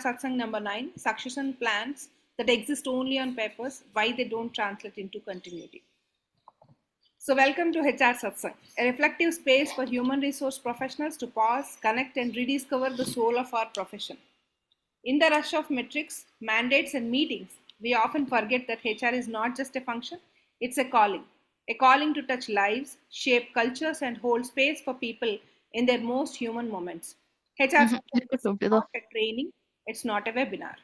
Satsang number 9, succession plans that exist only on papers, why they don't translate into continuity. So welcome to HR Satsang, a reflective space for human resource professionals to pause, connect and rediscover the soul of our profession. In the rush of metrics, mandates and meetings, we often forget that HR is not just a function, it's a calling to touch lives, shape cultures and hold space for people in their most human moments. HR is not a training, it's not a webinar.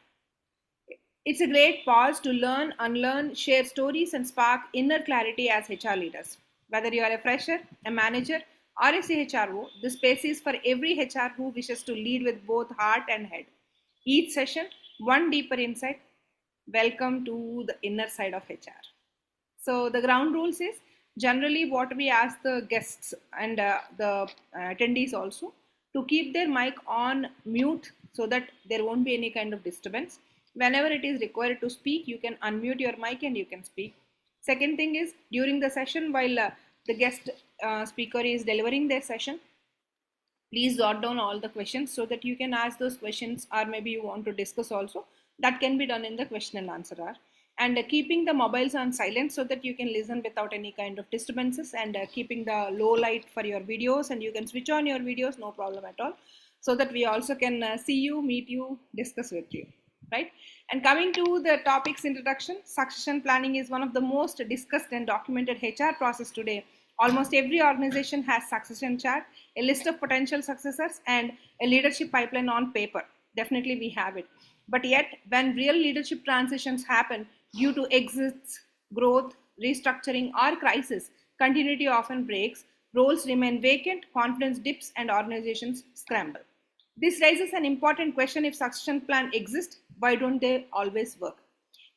It's a great pause to learn, unlearn, share stories, and spark inner clarity as HR leaders. Whether you are a fresher, a manager, or a CHRO, this space is for every HR who wishes to lead with both heart and head. Each session, one deeper insight. Welcome to the inner side of HR. So the ground rules is generally what we ask the guests and the attendees also to keep their mic on mute so that there won't be any kind of disturbance. Whenever it is required to speak, you can unmute your mic and you can speak. Second thing is during the session while the guest speaker is delivering their session, please jot down all the questions so that you can ask those questions or maybe you want to discuss also. That can be done in the question and answer hour. And keeping the mobiles on silent so that you can listen without any kind of disturbances, and keeping the low light for your videos, and you can switch on your videos, no problem at all, so that we also can see you, meet you, discuss with you, right? And coming to the topic's introduction, succession planning is one of the most discussed and documented HR process today. Almost every organization has succession chart, a list of potential successors, and a leadership pipeline on paper. Definitely we have it. But yet, when real leadership transitions happen due to exits, growth, restructuring, or crisis, continuity often breaks, roles remain vacant, confidence dips, and organizations scramble. This raises an important question: if succession plan exists, why don't they always work?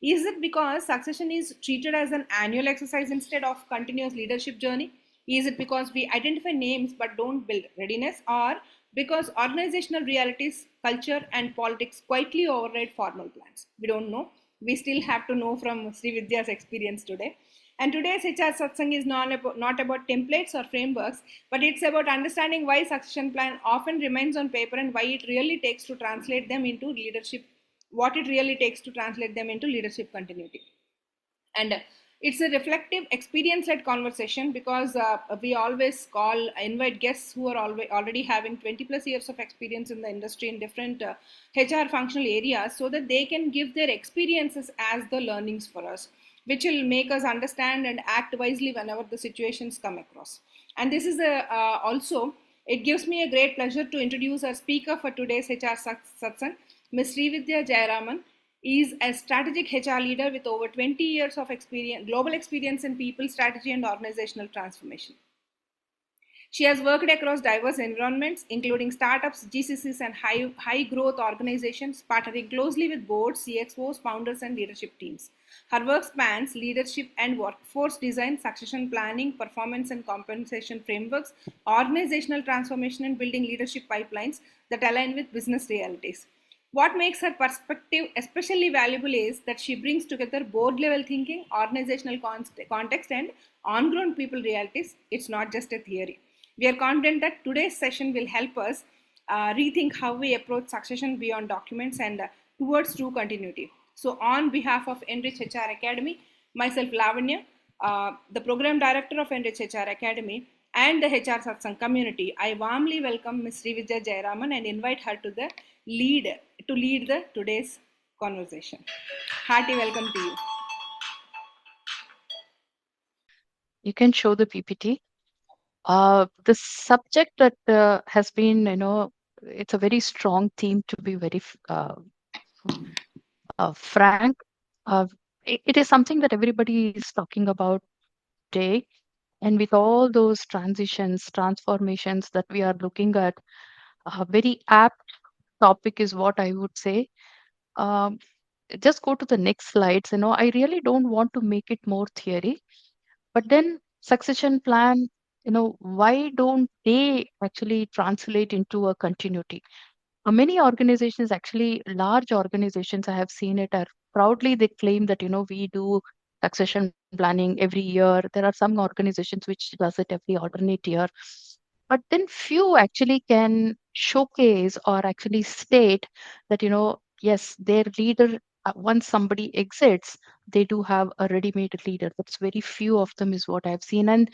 Is it because succession is treated as an annual exercise instead of continuous leadership journey? Is it because we identify names but don't build readiness? Or because organizational realities, culture, and politics quietly override formal plans? We don't know. We still have to know from Srividya's experience today. And today's HR Satsang is not about templates or frameworks, but it's about understanding why succession plan often remains on paper and why it really takes to translate them into leadership, what it really takes to translate them into leadership continuity. And it's a reflective experience-led conversation because we always invite guests who are already having 20 plus years of experience in the industry in different HR functional areas, so that they can give their experiences as the learnings for us, which will make us understand and act wisely whenever the situations come across. And this is also, it gives me a great pleasure to introduce our speaker for today's HR Satsang. Ms. Srividya Jayaraman is a strategic HR leader with over 20 years of experience, global experience in people strategy and organizational transformation. She has worked across diverse environments, including startups, GCCs, and high growth organizations, partnering closely with boards, CXOs, founders, and leadership teams. Her work spans leadership and workforce design, succession planning, performance and compensation frameworks, organizational transformation, and building leadership pipelines that align with business realities. What makes her perspective especially valuable is that she brings together board level thinking, organizational context, and on ground people realities. It's not just a theory. We are confident that today's session will help us rethink how we approach succession beyond documents and towards true continuity. So, on behalf of NRich HR Academy, myself Lavanya, the Program Director of NRich HR Academy, and the HR Satsang community, I warmly welcome Ms. Srividya Jayaraman and invite her to lead the today's conversation. Hearty welcome to you. You can show the PPT. The subject that has been, it's a very strong theme, to be very frank. It is something that everybody is talking about today. And with all those transitions, transformations that we are looking at, a very apt topic is what I would say. Just go to the next slides. I really don't want to make it more theory, but then succession plan, why don't they actually translate into a continuity? Many organizations, actually large organizations, I have seen it, are proudly they claim that, we do succession planning every year. There are some organizations which does it every alternate year. But then few actually can showcase or actually state that, yes, their leader, once somebody exits, they do have a ready-made leader. That's very few of them is what I've seen. And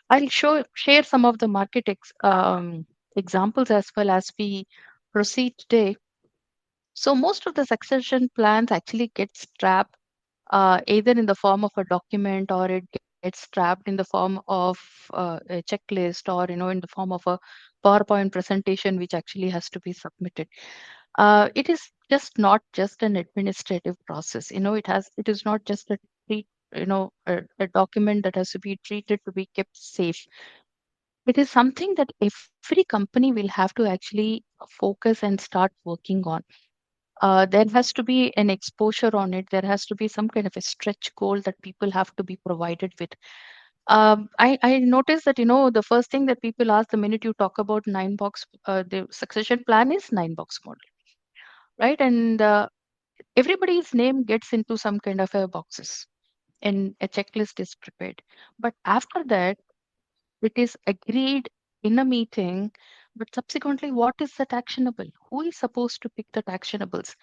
I'll share some of the examples as well as we proceed today. So most of the succession plans actually get trapped either in the form of a document, or it gets trapped in the form of a checklist, or in the form of a PowerPoint presentation which actually has to be submitted. It is just not just an administrative process. It is not just a treat, a document that has to be treated to be kept safe. It is something that every company will have to actually focus and start working on. There has to be an exposure on it. There has to be some kind of a stretch goal that people have to be provided with. I noticed that, the first thing that people ask the minute you talk about the succession plan is 9 box model, right? And everybody's name gets into some kind of a boxes, and a checklist is prepared. But after that, it is agreed in a meeting, but subsequently, what is that actionable? Who is supposed to pick that actionables?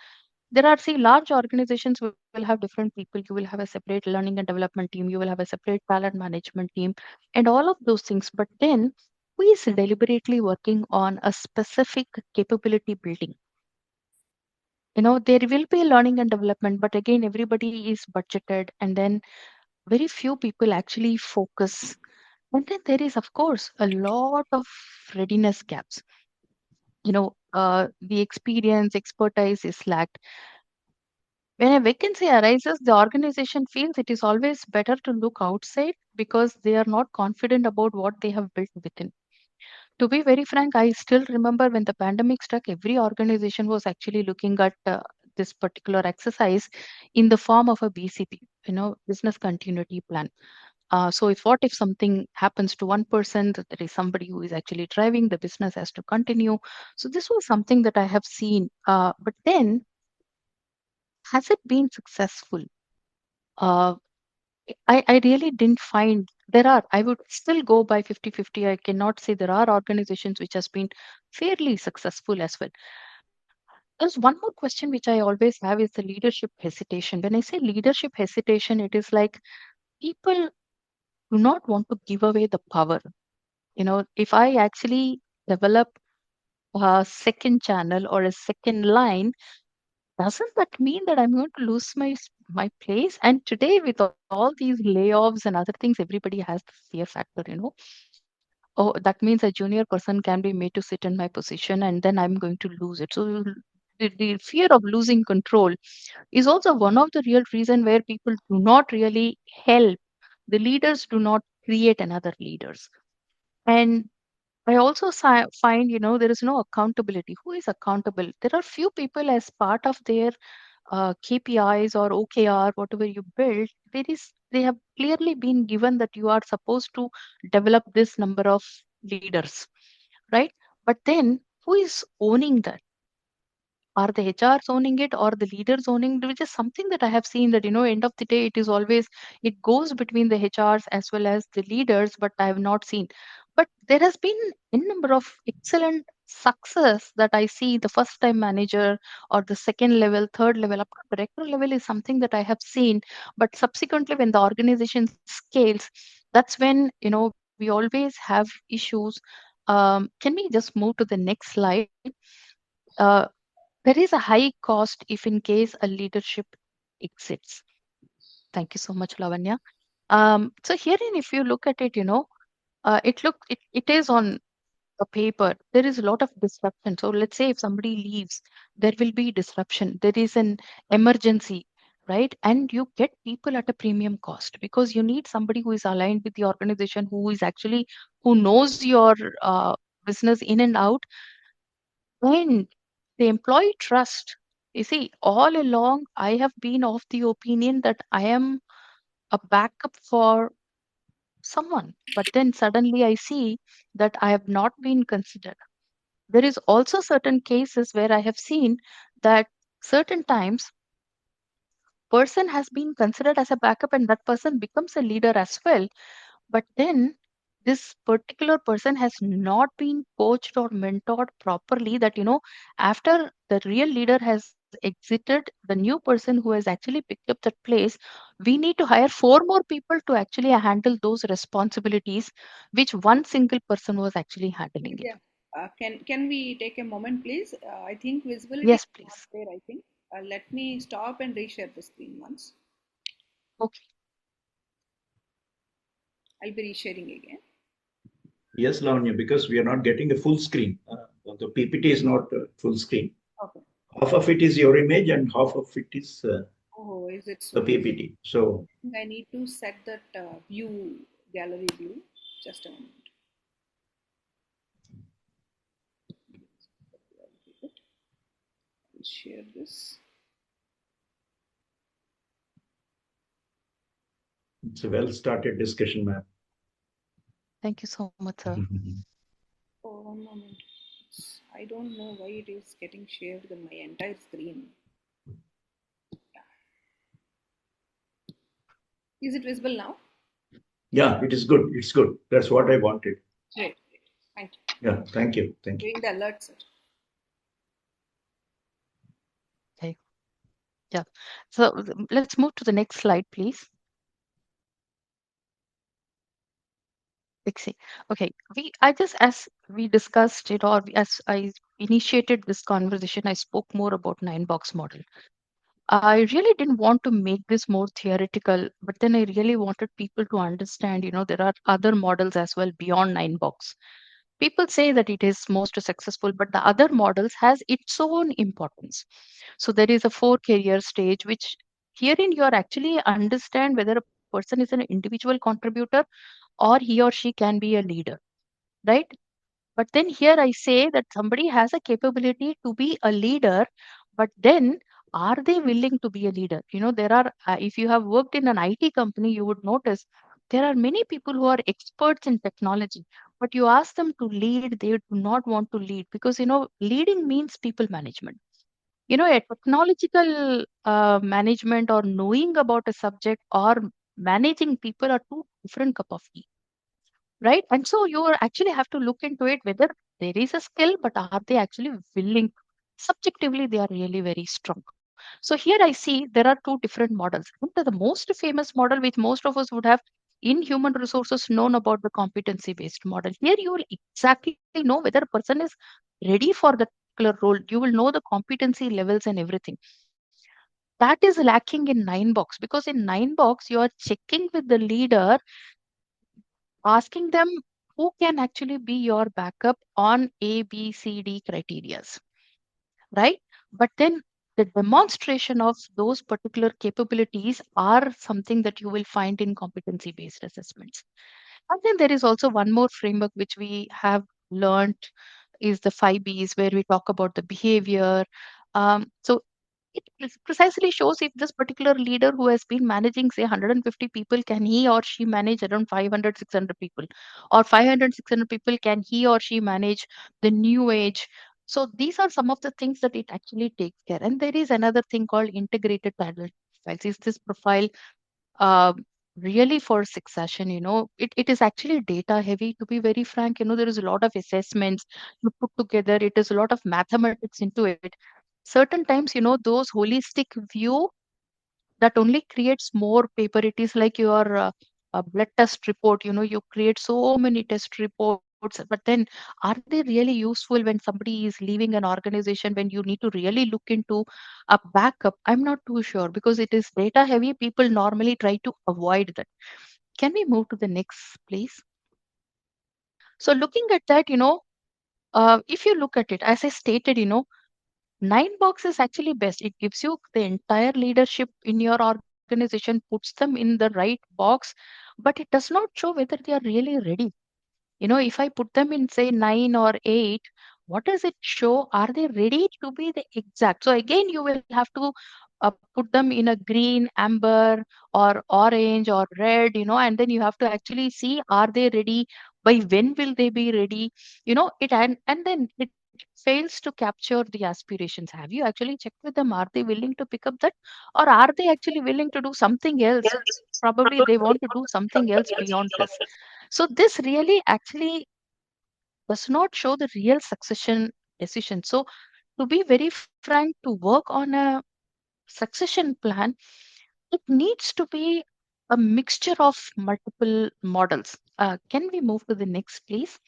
There are, see, large organizations will have different people. You will have a separate learning and development team. You will have a separate talent management team, and all of those things. But then, who is deliberately working on a specific capability building? There will be learning and development, but again, everybody is budgeted, and then very few people actually focus. And then there is, of course, a lot of readiness gaps. The experience, expertise is lacked. When a vacancy arises, the organization feels it is always better to look outside because they are not confident about what they have built within. To be very frank, I still remember when the pandemic struck, every organization was actually looking at this particular exercise in the form of a BCP, business continuity plan. So if something happens to one person, that there is somebody who is actually driving the business has to continue. So this was something that I have seen. But then, has it been successful? Uh, I really didn't find I would still go by 50-50. I cannot say there are organizations which has been fairly successful as well. There's one more question which I always have is the leadership hesitation. When I say leadership hesitation, it is like people do not want to give away the power. If I actually develop a second channel or a second line, doesn't that mean that I'm going to lose my place? And today, with all these layoffs and other things, everybody has the fear factor. Oh, that means a junior person can be made to sit in my position, and then I'm going to lose it. So the fear of losing control is also one of the real reason where people do not really help. The leaders do not create another leaders. And I also find, there is no accountability. Who is accountable? There are few people as part of their KPIs or OKR, whatever you build. They have clearly been given that you are supposed to develop this number of leaders, right? But then, who is owning that? Are the HRs owning it or the leaders owning it? Which is something that I have seen that, end of the day, it goes between the HRs as well as the leaders, but I have not seen. But there has been a number of excellent success that I see. The first time manager or the second level, third level, up to director level is something that I have seen. But subsequently, when the organization scales, that's when, we always have issues. Can we just move to the next slide? Uh, there is a high cost if in case a leadership exits. Thank you so much, Lavanya. So herein, if you look at it, it is on a paper. There is a lot of disruption. So let's say if somebody leaves, there will be disruption. There is an emergency, right? And you get people at a premium cost because you need somebody who is aligned with the organization, who knows your business in and out, and the employee trust. You see, all along, I have been of the opinion that I am a backup for someone. But then suddenly I see that I have not been considered. There is also certain cases where I have seen that certain times person has been considered as a backup and that person becomes a leader as well. But then this particular person has not been coached or mentored properly, that after the real leader has exited, the new person who has actually picked up that place, we need to hire 4 more people to actually handle those responsibilities, which one single person was actually handling it. Yeah. Can we take a moment, please? I think visibility Yes, is not please. there. I think. Let me stop and reshare the screen once. Okay. I'll be resharing again. Yes, Lavanya, because we are not getting a full screen. The PPT is not full screen. Okay. Half of it is your image and half of it is Oh, is it the so? PPT. So I think I need to set that view gallery view. Just a moment. I'll share this. it's a well-started discussion, ma'am. Thank you so much, sir. Oh, one moment. I don't know why it is getting shared in my entire screen. Is it visible now? Yeah, it is good. It's good. That's what I wanted. Great. Thank you. Yeah, thank you. Thank you. Doing the alert, sir. Okay. Yeah. So let's move to the next slide, please. Pixie. Okay. I just, as we discussed it, or as I initiated this conversation, I spoke more about 9 box model. I really didn't want to make this more theoretical, but then I really wanted people to understand, there are other models as well beyond 9 box. People say that it is most successful, but the other models has its own importance. So there is a 4 career stage, which herein you are actually understand whether a person is an individual contributor or he or she can be a leader, right? But then here I say that somebody has a capability to be a leader, but then are they willing to be a leader? There are, if you have worked in an IT company, you would notice there are many people who are experts in technology, but you ask them to lead, they do not want to lead because, leading means people management. A technological management or knowing about a subject or managing people are two different cup of tea, right? And so you actually have to look into it whether there is a skill, but are they actually willing? Subjectively, they are really very strong. So here I see there are 2 different models. The most famous model, which most of us would have in human resources known about the competency based model. Here you will exactly know whether a person is ready for the particular role. You will know the competency levels and everything. That is lacking in 9 box, because in 9 box you are checking with the leader, asking them who can actually be your backup on A, B, C, D criterias, right? But then the demonstration of those particular capabilities are something that you will find in competency based assessments. And then there is also one more framework which we have learned is the 5 Bs, where we talk about the behavior. So it precisely shows if this particular leader who has been managing, say, 150 people, can he or she manage around 500, 600 people? Or 500, 600 people, can he or she manage the new age? So these are some of the things that it actually takes care. And there is another thing called integrated talent profiles. Is this profile um, really for succession? It is actually data heavy, to be very frank. There is a lot of assessments you put together, it is a lot of mathematics into it. Certain times, those holistic view that only creates more paper. It is like your a blood test report. You create so many test reports, but then are they really useful when somebody is leaving an organization, when you need to really look into a backup? I'm not too sure, because it is data heavy. People normally try to avoid that. Can we move to the next, please? So looking at that, if you look at it, as I stated, 9 box is actually best. It gives you the entire leadership in your organization, puts them in the right box, but it does not show whether they are really ready. If I put them in, say, 9 or 8, what does it show? Are they ready to be the exact? So again, you will have to put them in a green, amber, or orange or red, and then you have to actually see, are they ready? By when will they be ready? And then it fails to capture the aspirations. Have you actually checked with them? Are they willing to pick up that? Or are they actually willing to do something else? Probably they want to do something else beyond this. So this really actually does not show the real succession decision. So to be very frank, to work on a succession plan, it needs to be a mixture of multiple models. Can we move to the next, please?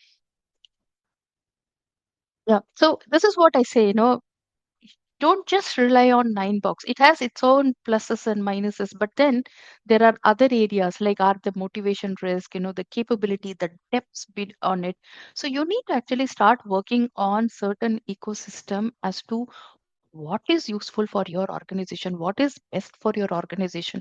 Yeah. So this is what I say, don't just rely on 9 box. It has its own pluses and minuses, but then there are other areas like are the motivation risk, the capability, the depths bit on it. So you need to actually start working on certain ecosystem as to what is useful for your organization, what is best for your organization,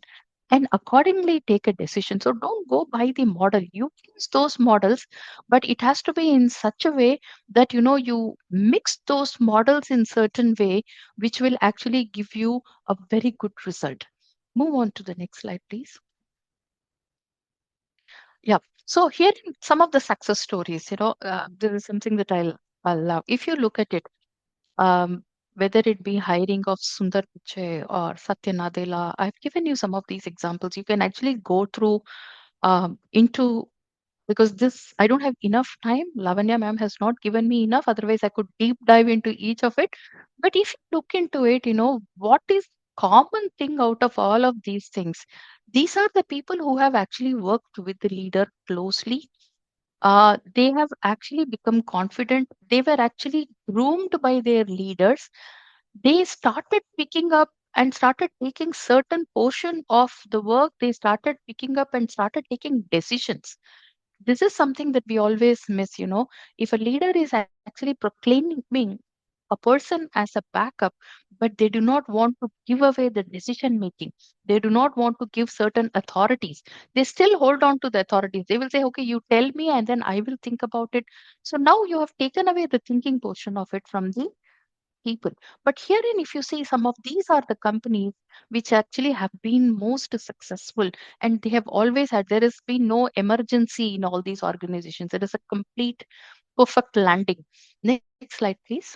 and accordingly take a decision. So don't go by the model. You use those models, but it has to be in such a way that you mix those models in certain way which will actually give you a very good result. Move on to the next slide, please. Yeah. So here some of the success stories. There is something that I'll love. If you look at it, um, whether it be hiring of Sundar Pichai or Satya Nadella, I've given you some of these examples. You can actually go through into, because this I don't have enough time. Lavanya ma'am has not given me enough. Otherwise, I could deep dive into each of it. But if you look into it, what is common thing out of all of these things? These are the people who have actually worked with the leader closely. They have actually become confident. They were actually groomed by their leaders. They started picking up and started taking certain portion of the work. They started picking up and started taking decisions. This is something that we always miss. If a leader is actually proclaiming a person as a backup, but they do not want to give away the decision making, they do not want to give certain authorities, they still hold on to the authorities. They will say, okay, you tell me and then I will think about it. So now you have taken away the thinking portion of it from the people. But herein, if you see, some of these are the companies which actually have been most successful, and they have always had, there has been no emergency in all these organizations. It is a complete perfect landing. Next slide, please.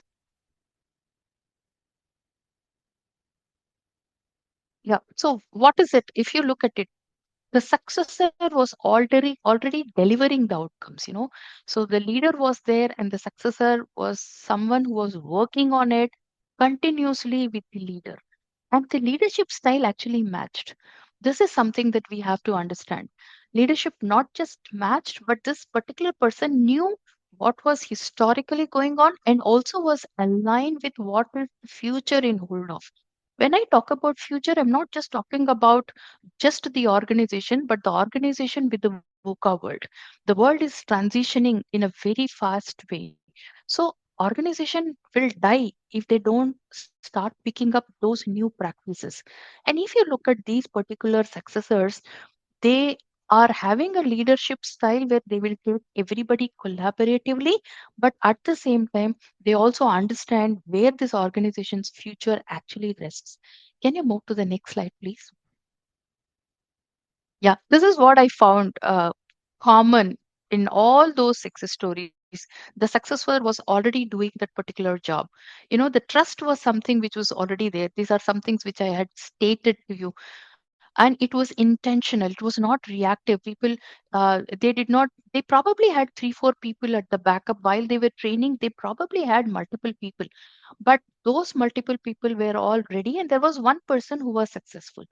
Yeah. So what is it? If you look at it, the successor was already delivering the outcomes. So the leader was there and the successor was someone who was working on it continuously with the leader, and the leadership style actually matched. This is something that we have to understand. Leadership not just matched, but this particular person knew what was historically going on and also was aligned with what is the future in hold of. When I talk about future, I'm not just talking about just the organization, but the organization with the VUCA world. The world is transitioning in a very fast way. So organization will die if they don't start picking up those new practices. And if you look at these particular successors, they are having a leadership style where they will take everybody collaboratively, but at the same time, they also understand where this organization's future actually rests. Can you move to the next slide, please? Yeah, this is what I found common in all those success stories. The successor was already doing that particular job. The trust was something which was already there. These are some things which I had stated to you, and it was intentional. It was not reactive. People, they did not. They probably had 3, 4 people at the backup while they were training. They probably had multiple people, but those multiple people were all ready, and there was one person who was successful.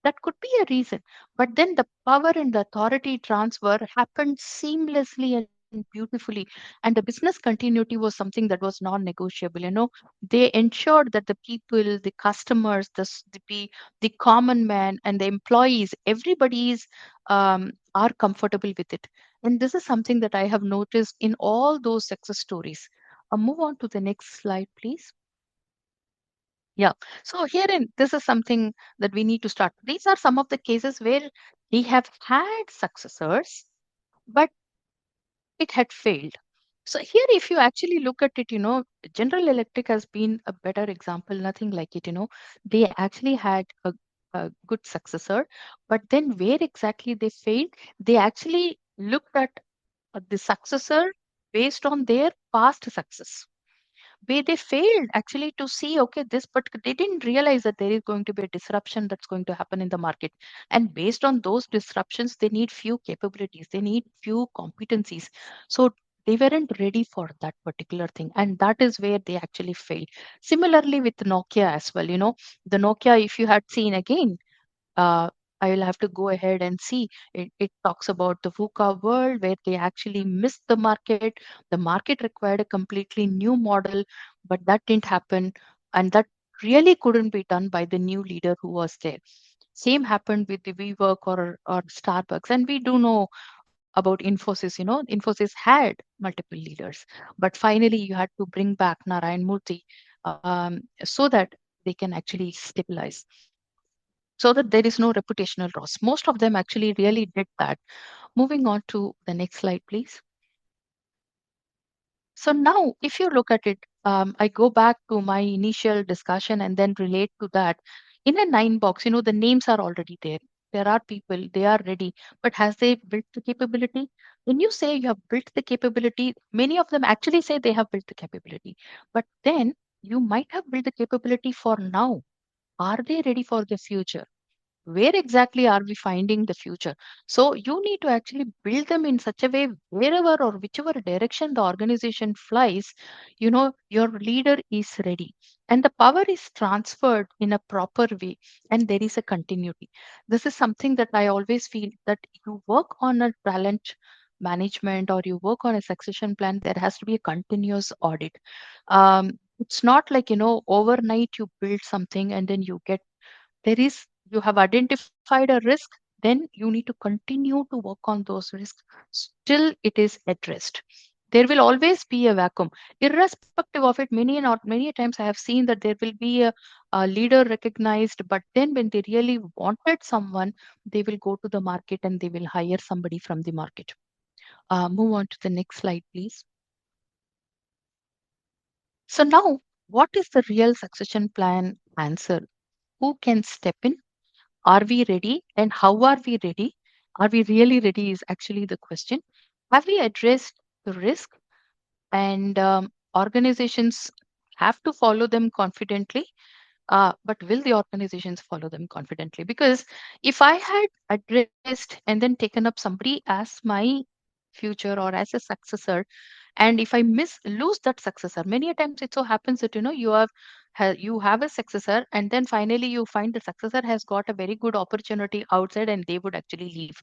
That could be a reason. But then the power and the authority transfer happened seamlessly and beautifully. And the business continuity was something that was non negotiable. They ensured that the people, the customers, the common man, and the employees, everybody's are comfortable with it. And this is something that I have noticed in all those success stories. Move on to the next slide, please. Yeah. So herein, this is something that we need to start. These are some of the cases where they have had successors, but it had failed. So here, if you actually look at it, General Electric has been a better example, nothing like it. They actually had a good successor, but then where exactly they failed, they actually looked at the successor based on their past success, where they failed actually to see, okay, this, but they didn't realize that there is going to be a disruption that's going to happen in the market, and based on those disruptions they need few capabilities, they need few competencies. So they weren't ready for that particular thing, and that is where they actually failed. Similarly with Nokia as well, the Nokia, if you had seen again, uh, I will have to go ahead and see. It talks about the VUCA world where they actually missed the market. The market required a completely new model, but that didn't happen. And that really couldn't be done by the new leader who was there. Same happened with the WeWork or Starbucks. And we do know about Infosys. Infosys had multiple leaders, but finally you had to bring back Narayan Murthy so that they can actually stabilize, so that there is no reputational loss. Most of them actually really did that. Moving on to the next slide, please. So now, if you look at it, I go back to my initial discussion and then relate to that. In a 9 box, the names are already there. There are people, they are ready, but has they built the capability? When you say you have built the capability, many of them actually say they have built the capability, but then you might have built the capability for now. Are they ready for the future? Where exactly are we finding the future? So you need to actually build them in such a way, wherever or whichever direction the organization flies, your leader is ready, and the power is transferred in a proper way, and there is a continuity. This is something that I always feel, that you work on a talent management or you work on a succession plan, there has to be a continuous audit. It's not like, overnight you build something and then you get, there is, you have identified a risk, then you need to continue to work on those risks till it is addressed. There will always be a vacuum irrespective of it. Many times I have seen that there will be a leader recognized, but then when they really wanted someone, they will go to the market and they will hire somebody from the market. Move on to the next slide, please. So now, what is the real succession plan answer? Who can step in? Are we ready? And how are we ready? Are we really ready is actually the question. Have we addressed the risk? And organizations have to follow them confidently. But will the organizations follow them confidently? Because if I had addressed and then taken up somebody as my future or as a successor, and if I lose that successor, many a times it so happens that you have a successor, and then finally you find the successor has got a very good opportunity outside and they would actually leave.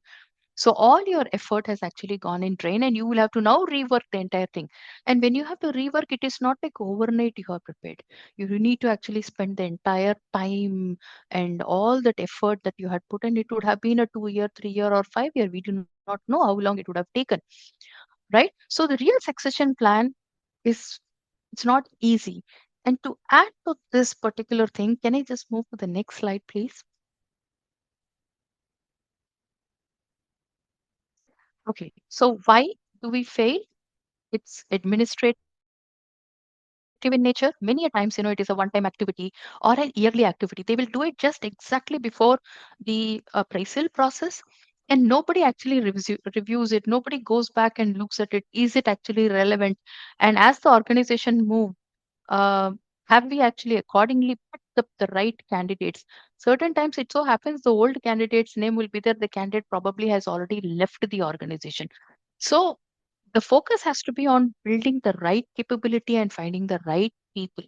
So all your effort has actually gone in drain, and you will have to now rework the entire thing. And when you have to rework, it is not like overnight you are prepared. You need to actually spend the entire time and all that effort that you had put in. It would have been a 2 year, 3 year, or 5 year. We do not know how long it would have taken, right? So the real succession plan is, it's not easy. And to add to this particular thing, can I just move to the next slide, please? Okay, so why do we fail? It's administrative in nature. Many a times, it is a one-time activity or an yearly activity. They will do it just exactly before the appraisal process, and nobody actually reviews it. Nobody goes back and looks at it. Is it actually relevant? And as the organization move, uh, have we actually accordingly picked up the right candidates? Certain times it so happens the old candidate's name will be there. The candidate probably has already left the organization. So the focus has to be on building the right capability and finding the right people.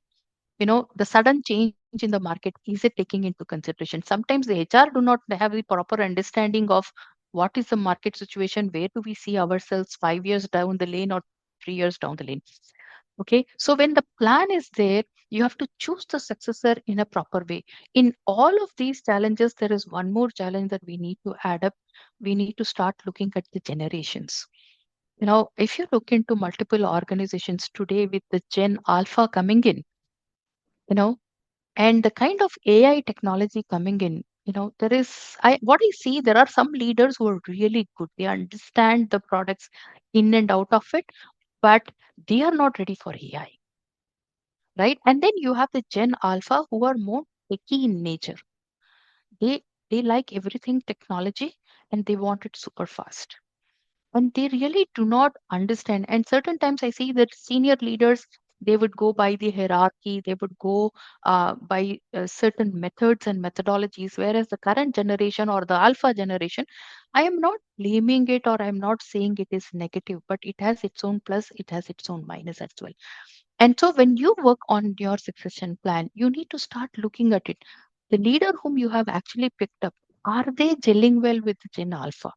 The sudden change in the market, is it taking into consideration? Sometimes the HR do not have the proper understanding of what is the market situation, where do we see ourselves 5 years down the lane or 3 years down the lane. Okay, so when the plan is there, you have to choose the successor in a proper way. In all of these challenges, there is one more challenge that we need to add up. We need to start looking at the generations. If you look into multiple organizations today with the Gen Alpha coming in, you know, and the kind of AI technology coming in, what I see, there are some leaders who are really good. They understand the products in and out of it, but they are not ready for AI, right? And then you have the Gen Alpha who are more techy in nature. They they like everything technology and they want it super fast. And they really do not understand. And certain times I see that senior leaders They would go by the hierarchy, they would go by certain methods and methodologies, whereas the current generation or the alpha generation, I am not blaming it or I'm not saying it is negative, but it has its own plus, it has its own minus as well. And so when you work on your succession plan, you need to start looking at it. The leader whom you have actually picked up, are they gelling well with Gen Alpha?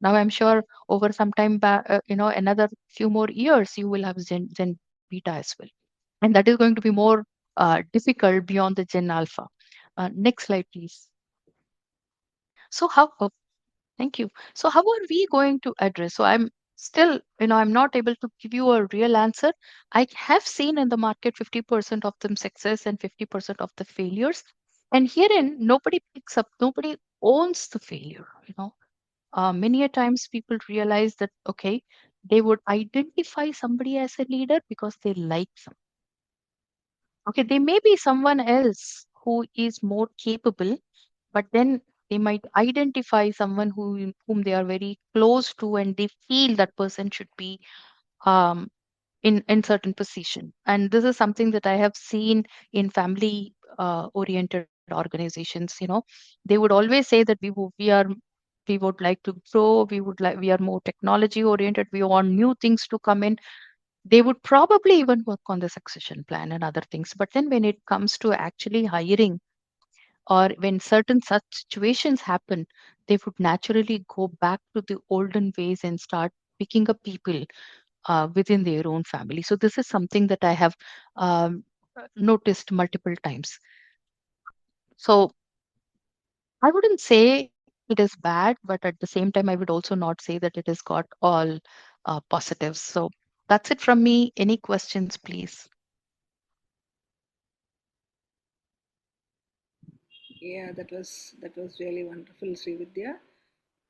Now, I'm sure over some time back, another few more years, you will have Gen Beta as well. And that is going to be more difficult beyond the Gen Alpha. Next slide, please. So, thank you. So, how are we going to address? So, I'm still, I'm not able to give you a real answer. I have seen in the market 50% of them success and 50% of the failures. And herein, nobody picks up, nobody owns the failure. Many a times people realize that, okay, they would identify somebody as a leader because they like them. Okay, they may be someone else who is more capable, but then they might identify someone whom they are very close to and they feel that person should be um, in certain position. And this is something that I have seen in family oriented organizations. They would always say that we would like to grow, we are more technology oriented, we want new things to come in. They would probably even work on the succession plan and other things, but then when it comes to actually hiring or when certain such situations happen, they would naturally go back to the olden ways and start picking up people within their own family. So this is something that I have noticed multiple times. So I wouldn't say it is bad, but at the same time, I would also not say that it has got all positives. So that's it from me. Any questions, please? Yeah, that was really wonderful, Srividya.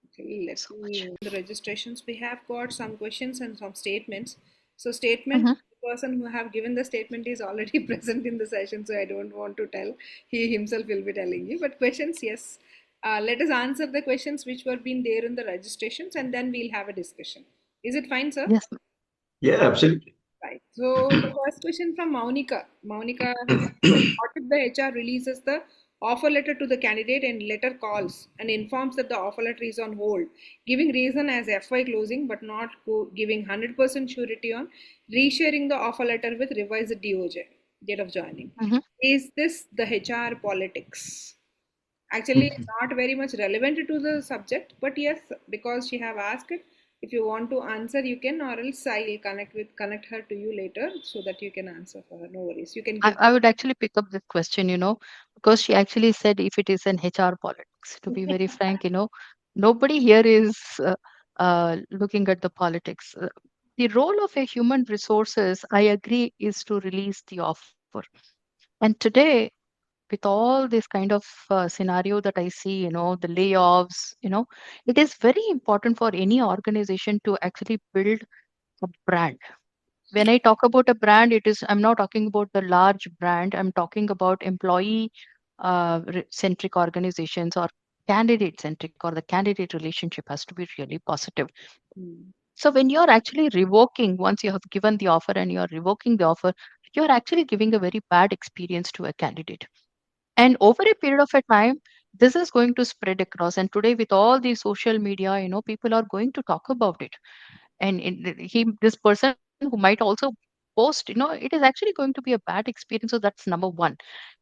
Okay, let So much. me the registrations. We have got some questions and some statements. So statement, Mhm. the person who have given the statement is already present in the session, so I don't want to tell. He himself will be telling you. But questions, yes. Let us answer the questions which were being there in the registrations, and then we'll have a discussion. Is it fine, sir? Yes. Yeah, absolutely. Right. So the first question from Maunika. Maunika has said, what if the HR releases the offer letter to the candidate and letter calls and informs that the offer letter is on hold, giving reason as FY closing but not giving 100% surety on resharing the offer letter with revised DOJ, date of joining. Mhm. Is this the HR politics? Actually, it's not very much relevant to the subject, but yes, because she have asked it, if you want to answer, you can, or else I'll connect her to you later so that you can answer for her. No worries. You can I, give. I would actually pick up this question, because she actually said if it is an HR politics. To be very frank, nobody here is looking at the politics. The role of a human resources, I agree, is to release the offer. And today, with all this kind of scenario that I see, the layoffs, it is very important for any organization to actually build a brand. When I talk about a brand, I'm not talking about the large brand. I'm talking about employee centric organizations or candidate centric, or the candidate relationship has to be really positive. Hmm. So when you're actually revoking, once you have given the offer and you're revoking the offer, you're actually giving a very bad experience to a candidate. And over a period of a time, this is going to spread across. And today, with all the social media, people are going to talk about it. And this person who might also post, it is actually going to be a bad experience. So that's number one.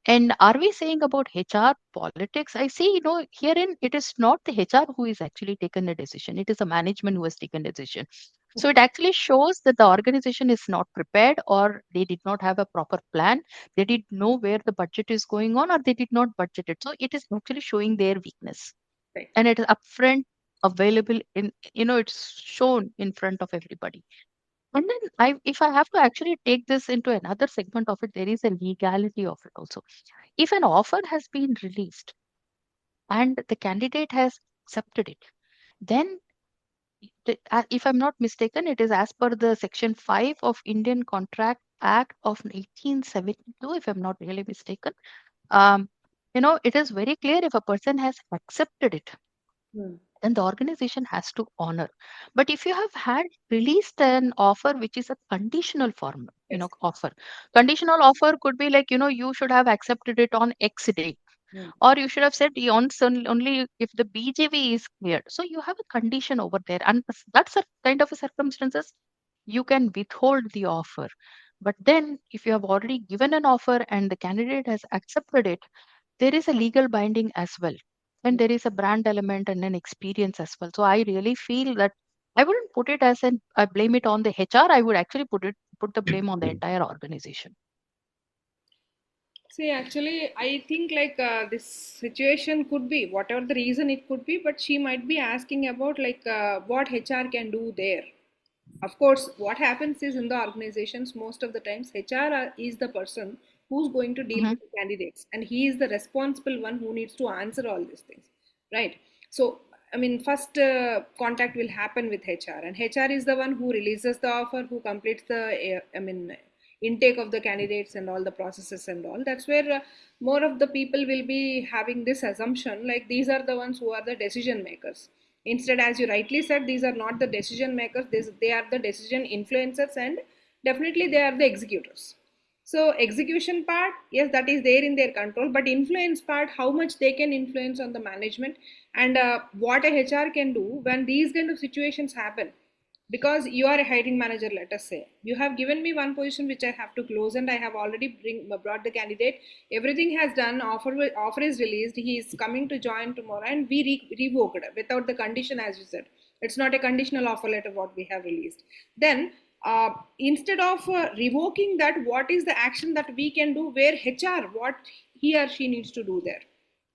And are we saying about HR politics? I see, herein it is not the HR who is actually taken a decision. It is the management who has taken a decision. So it actually shows that the organization is not prepared, or they did not have a proper plan. They did know where the budget is going on, or they did not budget it. So it is actually showing their weakness, Right. and it is upfront available in, it's shown in front of everybody. And then if I have to actually take this into another segment of it, there is a legality of it also. If an offer has been released and the candidate has accepted it, then if I'm not mistaken, it is as per the Section 5 of Indian Contract Act of 1872, if I'm not really mistaken. Um, it is very clear, if a person has accepted it, Hmm. then the organization has to honor. But if you have had released an offer which is a conditional form, Yes. offer. Conditional offer could be like, you should have accepted it on X day, Mm. or you should have said only if the BJV is cleared. So you have a condition over there, and that's a kind of a circumstances you can withhold the offer. But then, if you have already given an offer and the candidate has accepted it, there is a legal binding as well, and there is a brand element and an experience as well. So I really feel that I wouldn't put it as an I blame it on the HR. I would actually put the blame on the entire organization. See, actually, I think like this situation could be whatever the reason it could be, but she might be asking about like what HR can do there. Of course, what happens is in the organizations, most of the times, HR is the person who's going to deal Hmm. with the candidates, and he is the responsible one who needs to answer all these things, right? So, I mean, first contact will happen with HR, and HR is the one who releases the offer, who completes the, intake of the candidates and all the processes and all. That's where more of the people will be having this assumption like these are the ones who are the decision makers. Instead, as you rightly said, these are not the decision makers, they are the decision influencers, and definitely they are the executors. So execution part, yes, that is there in their control, but influence part, how much they can influence on the management, and what a HR can do when these kind of situations happen. Because you are a hiring manager, let us say you have given me one position which I have to close, and I have already brought the candidate, everything has done, offer is released, he is coming to join tomorrow, and we revoked without the condition, as you said, it's not a conditional offer letter what we have released. Then instead of revoking that, what is the action that we can do, where HR, what he or she needs to do there?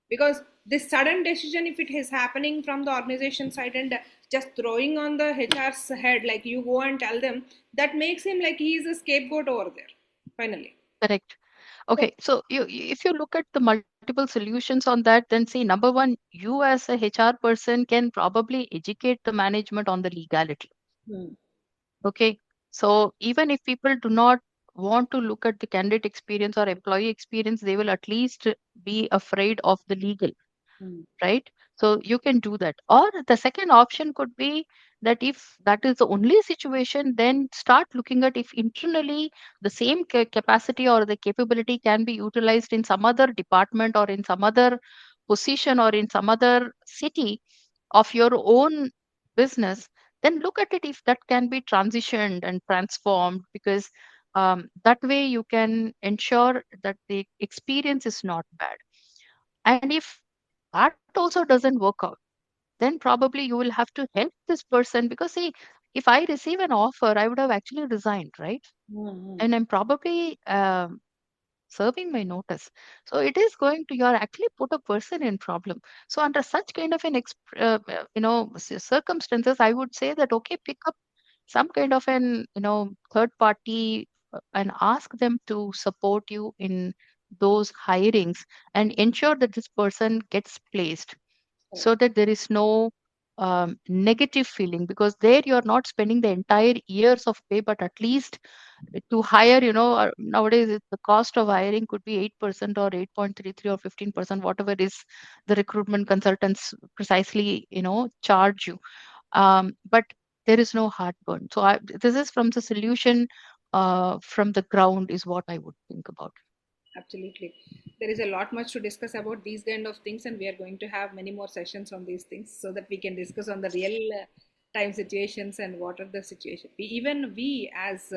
Because this sudden decision, if it is happening from the organization side and just throwing on the HR's head, like you go and tell them, that makes him like he is a scapegoat over there finally. Correct. So, Okay, so if you look at the multiple solutions on that, then see, number one, you as a HR person can probably educate the management on the legality. hmm, Okay, so even if people do not want to look at the candidate experience or employee experience, they will at least be afraid of the legal, hmm, right? So you can do that. Or the second option could be that if that is the only situation, then start looking at if internally the same capacity or the capability can be utilized in some other department or in some other position or in some other city of your own business. Then look at it if that can be transitioned and transformed, because that way you can ensure that the experience is not bad. And if that also doesn't work out, then probably you will have to help this person, because see, if I receive an offer, I would have actually resigned, right? hmm, And I'm probably serving my notice. So it is going to, you're actually put a person in problem. So under such kind of an circumstances, I would say that okay, pick up some kind of an third party and ask them to support you in those hirings and ensure that this person gets placed, correct. so that there is no negative feeling, because there you are not spending the entire years of pay, but at least to hire, nowadays the cost of hiring could be 8% or 8.33 or 15%, whatever is the recruitment consultants precisely charge you. But there is no heartburn. So this is from the solution, from the ground, is what I would think about. Absolutely. There is a lot much to discuss about these kind of things, and we are going to have many more sessions on these things so that we can discuss on the real time situations and what are the situation. Even we as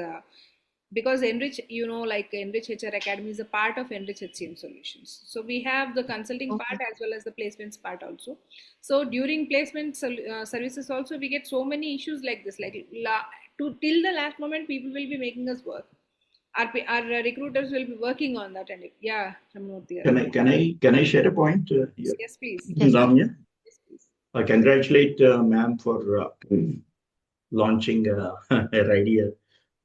because Enrich, like Enrich HR Academy is a part of Enrich HCM Solutions. So we have the consulting part Okay. as well as the placements part also. So during placement services also, we get so many issues like this, like till the last moment, people will be making us work, our recruiters will be working on that. And yeah, Ramurthy, Can I share a point here, yes, please. Yes, please. Lamya? Yes, please. I congratulate ma'am for launching her idea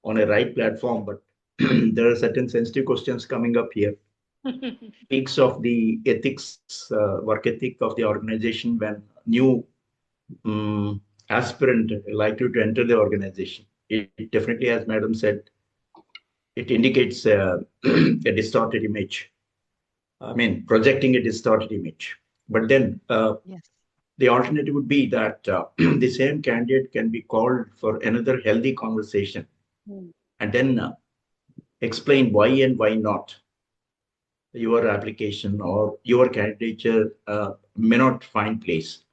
on a right platform, but there are certain sensitive questions coming up here. Speaks of the ethics, work ethic of the organization when new aspirant likely to enter the organization. It definitely, as Madam said, it indicates a distorted image. I mean, projecting a distorted image. But then Yes. the alternative would be that the same candidate can be called for another healthy conversation. Hmm. And then explain why and why not your application or your candidature may not find place.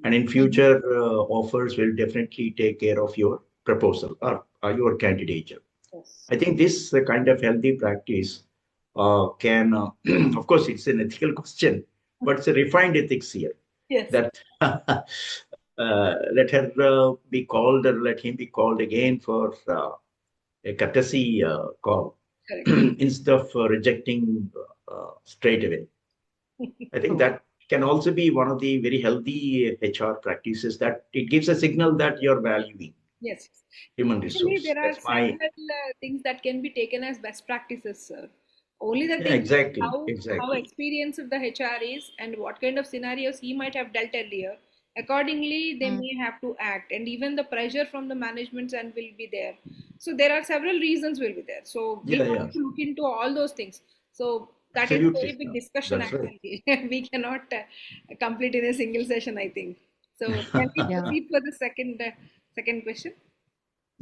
And in future, offers will definitely take care of your proposal or your candidature. Yes. I think this kind of healthy practice can, of course, it's an ethical question, but it's a refined ethics here. Yes. That let her be called or let him be called again for a courtesy call Correct. instead of rejecting straight away. I think True. that can also be one of the very healthy HR practices, that it gives a signal that you're valuing Yes. human Actually, resource. there are That's my, several things that can be taken as best practices, sir. Only the yeah, thing is exactly, how exactly. experienced the HR is and what kind of scenarios he might have dealt earlier. Accordingly, they Mm. may have to act, and even the pressure from the management end will be there. So there are several reasons will be there. So we Yeah, have yeah, to look into all those things. So that is a very absolutely. big No, discussion that's right. actually. We cannot complete in a single session, I think. So can we Yeah. proceed for the second question?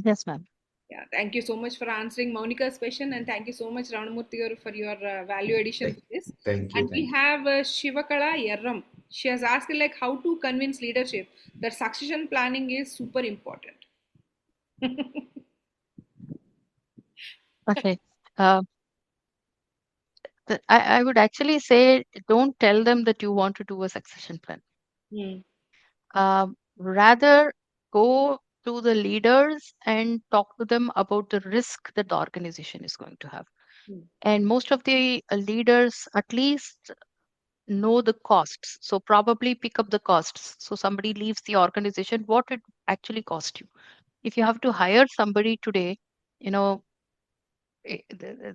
Yes, ma'am. Yeah, thank you so much for answering Monika's question, and thank you so much, Ranamurthy garu, for your value addition Thank, for this. thank you, And we thank you. have Shivakala Yerram. She has asked like how to convince leadership that succession planning is super important. Okay. Uh, I would actually say don't tell them that you want to do a succession plan. Hmm. Rather, go to the leaders and talk to them about the risk that the organization is going to have. Hmm. And most of the leaders at least know the costs. So probably pick up the costs. So somebody leaves the organization, what it actually cost you. If you have to hire somebody today, you know,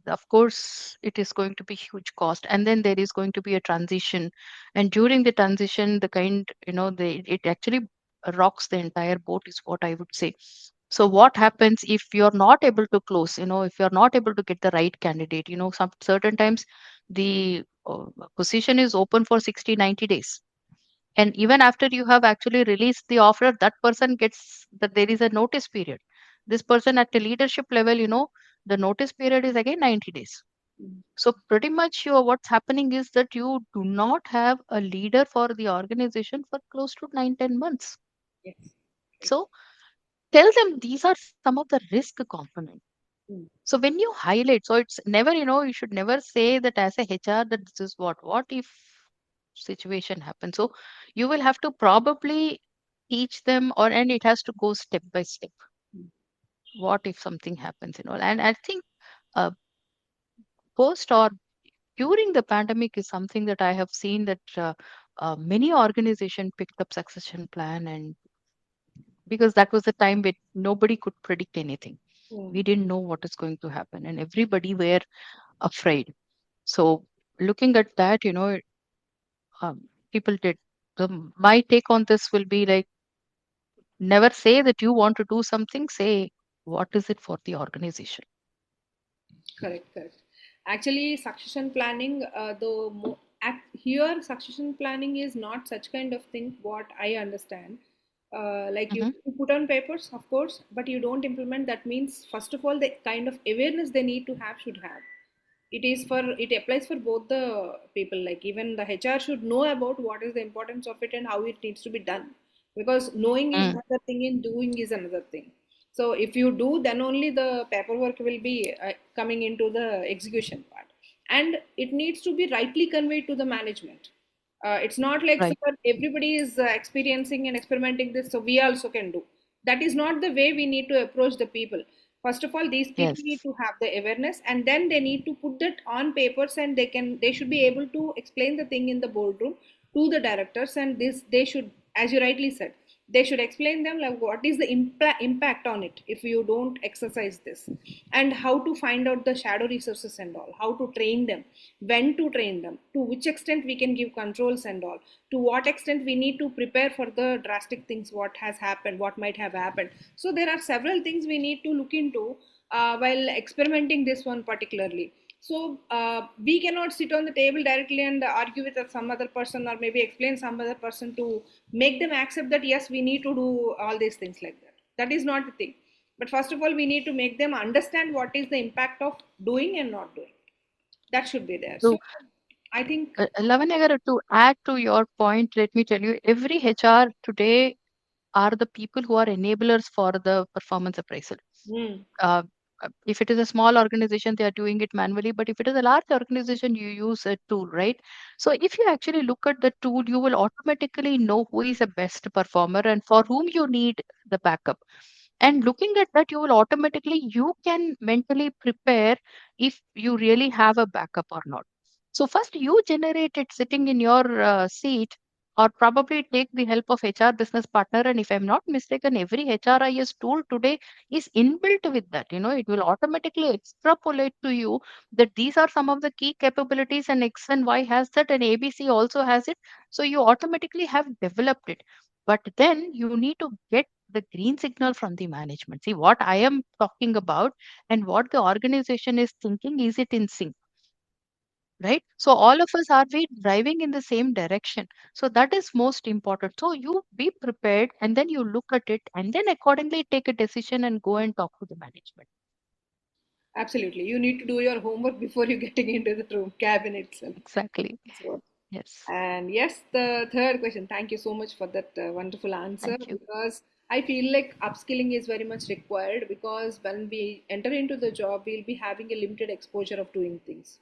of course it is going to be huge cost, and then there is going to be a transition, and during the transition the kind, it actually rocks the entire boat is what I would say. So what happens if you're not able to close, if you're not able to get the right candidate, some certain times the position is open for 60, 90 days, and even after you have actually released the offer, that person gets that there is a notice period. This person at the leadership level, the notice period is again 90 days. So pretty much what's happening is that you do not have a leader for the organization for close to 9, 10 months. Yes. Right. So tell them these are some of the risk components. Hmm. So when you highlight, so it's never, you should never say that as a HR that this is what if situation happens. So you will have to probably teach them, and it has to go step by step. What if something happens, and I think uh, post or during the pandemic is something that I have seen that many organizations picked up succession plan, and because that was a time when nobody could predict anything. Hmm. We didn't know what is going to happen, and everybody were afraid. So looking at that, people did. My take on this will be like, never say that you want to do something. Say what is it for the organization. Correct, correct. Actually, succession planning, here succession planning is not such kind of thing. What I understand, like Hmm. you put on papers, of course, but you don't implement. That means first of all, the kind of awareness they need to have should have. It applies for both the people. Like even the HR should know about what is the importance of it and how it needs to be done, because knowing is Mm, another thing and doing is another thing. So if you do, then only the paperwork will be coming into the execution part, and it needs to be rightly conveyed to the management. It's not like so right. that everybody is experiencing and experimenting this, so we also can do. That is not the way we need to approach the people. First of all, these people Yes. need to have the awareness, and then they need to put that on papers, and they should be able to explain the thing in the boardroom to the directors, and this they should, as you rightly said, they should explain them like what is the impact on it if you don't exercise this, and how to find out the shadow resources and all, how to train them, when to train them, to which extent we can give controls and all, to what extent we need to prepare for the drastic things what has happened, what might have happened. So there are several things we need to look into while experimenting this one particularly. So we cannot sit on the table directly and argue with some other person, or maybe explain some other person to make them accept that yes, we need to do all these things like that. That is not the thing. But first of all, we need to make them understand what is the impact of doing and not doing. That should be there. So So, I think, Lavanya, to add to your point, let me tell you, every HR today are the people who are enablers for the performance appraisal. hmm, uh, if it is a small organization, they are doing it manually. But if it is a large organization, you use a tool, right? So if you actually look at the tool, you will automatically know who is the best performer and for whom you need the backup. And looking at that, you will automatically, you can mentally prepare if you really have a backup or not. So first you generate it sitting in your seat, or probably take the help of HR business partner. And if I'm not mistaken, every HRIS tool today is inbuilt with that. It will automatically extrapolate to you that these are some of the key capabilities, and X and Y has that, and ABC also has it. So you automatically have developed it. But then you need to get the green signal from the management. See, what I am talking about and what the organization is thinking, is it in sync? Right, so all of us, are we driving in the same direction? So that is most important. So you be prepared, and then you look at it, and then accordingly take a decision and go and talk to the management. absolutely, you need to do your homework before you getting into the room cabin itself. Exactly. That's what. Yes. And yes, the third question. Thank you so much for that wonderful answer, Thank you. because I feel like upskilling is very much required, because when we enter into the job, we'll be having a limited exposure of doing things,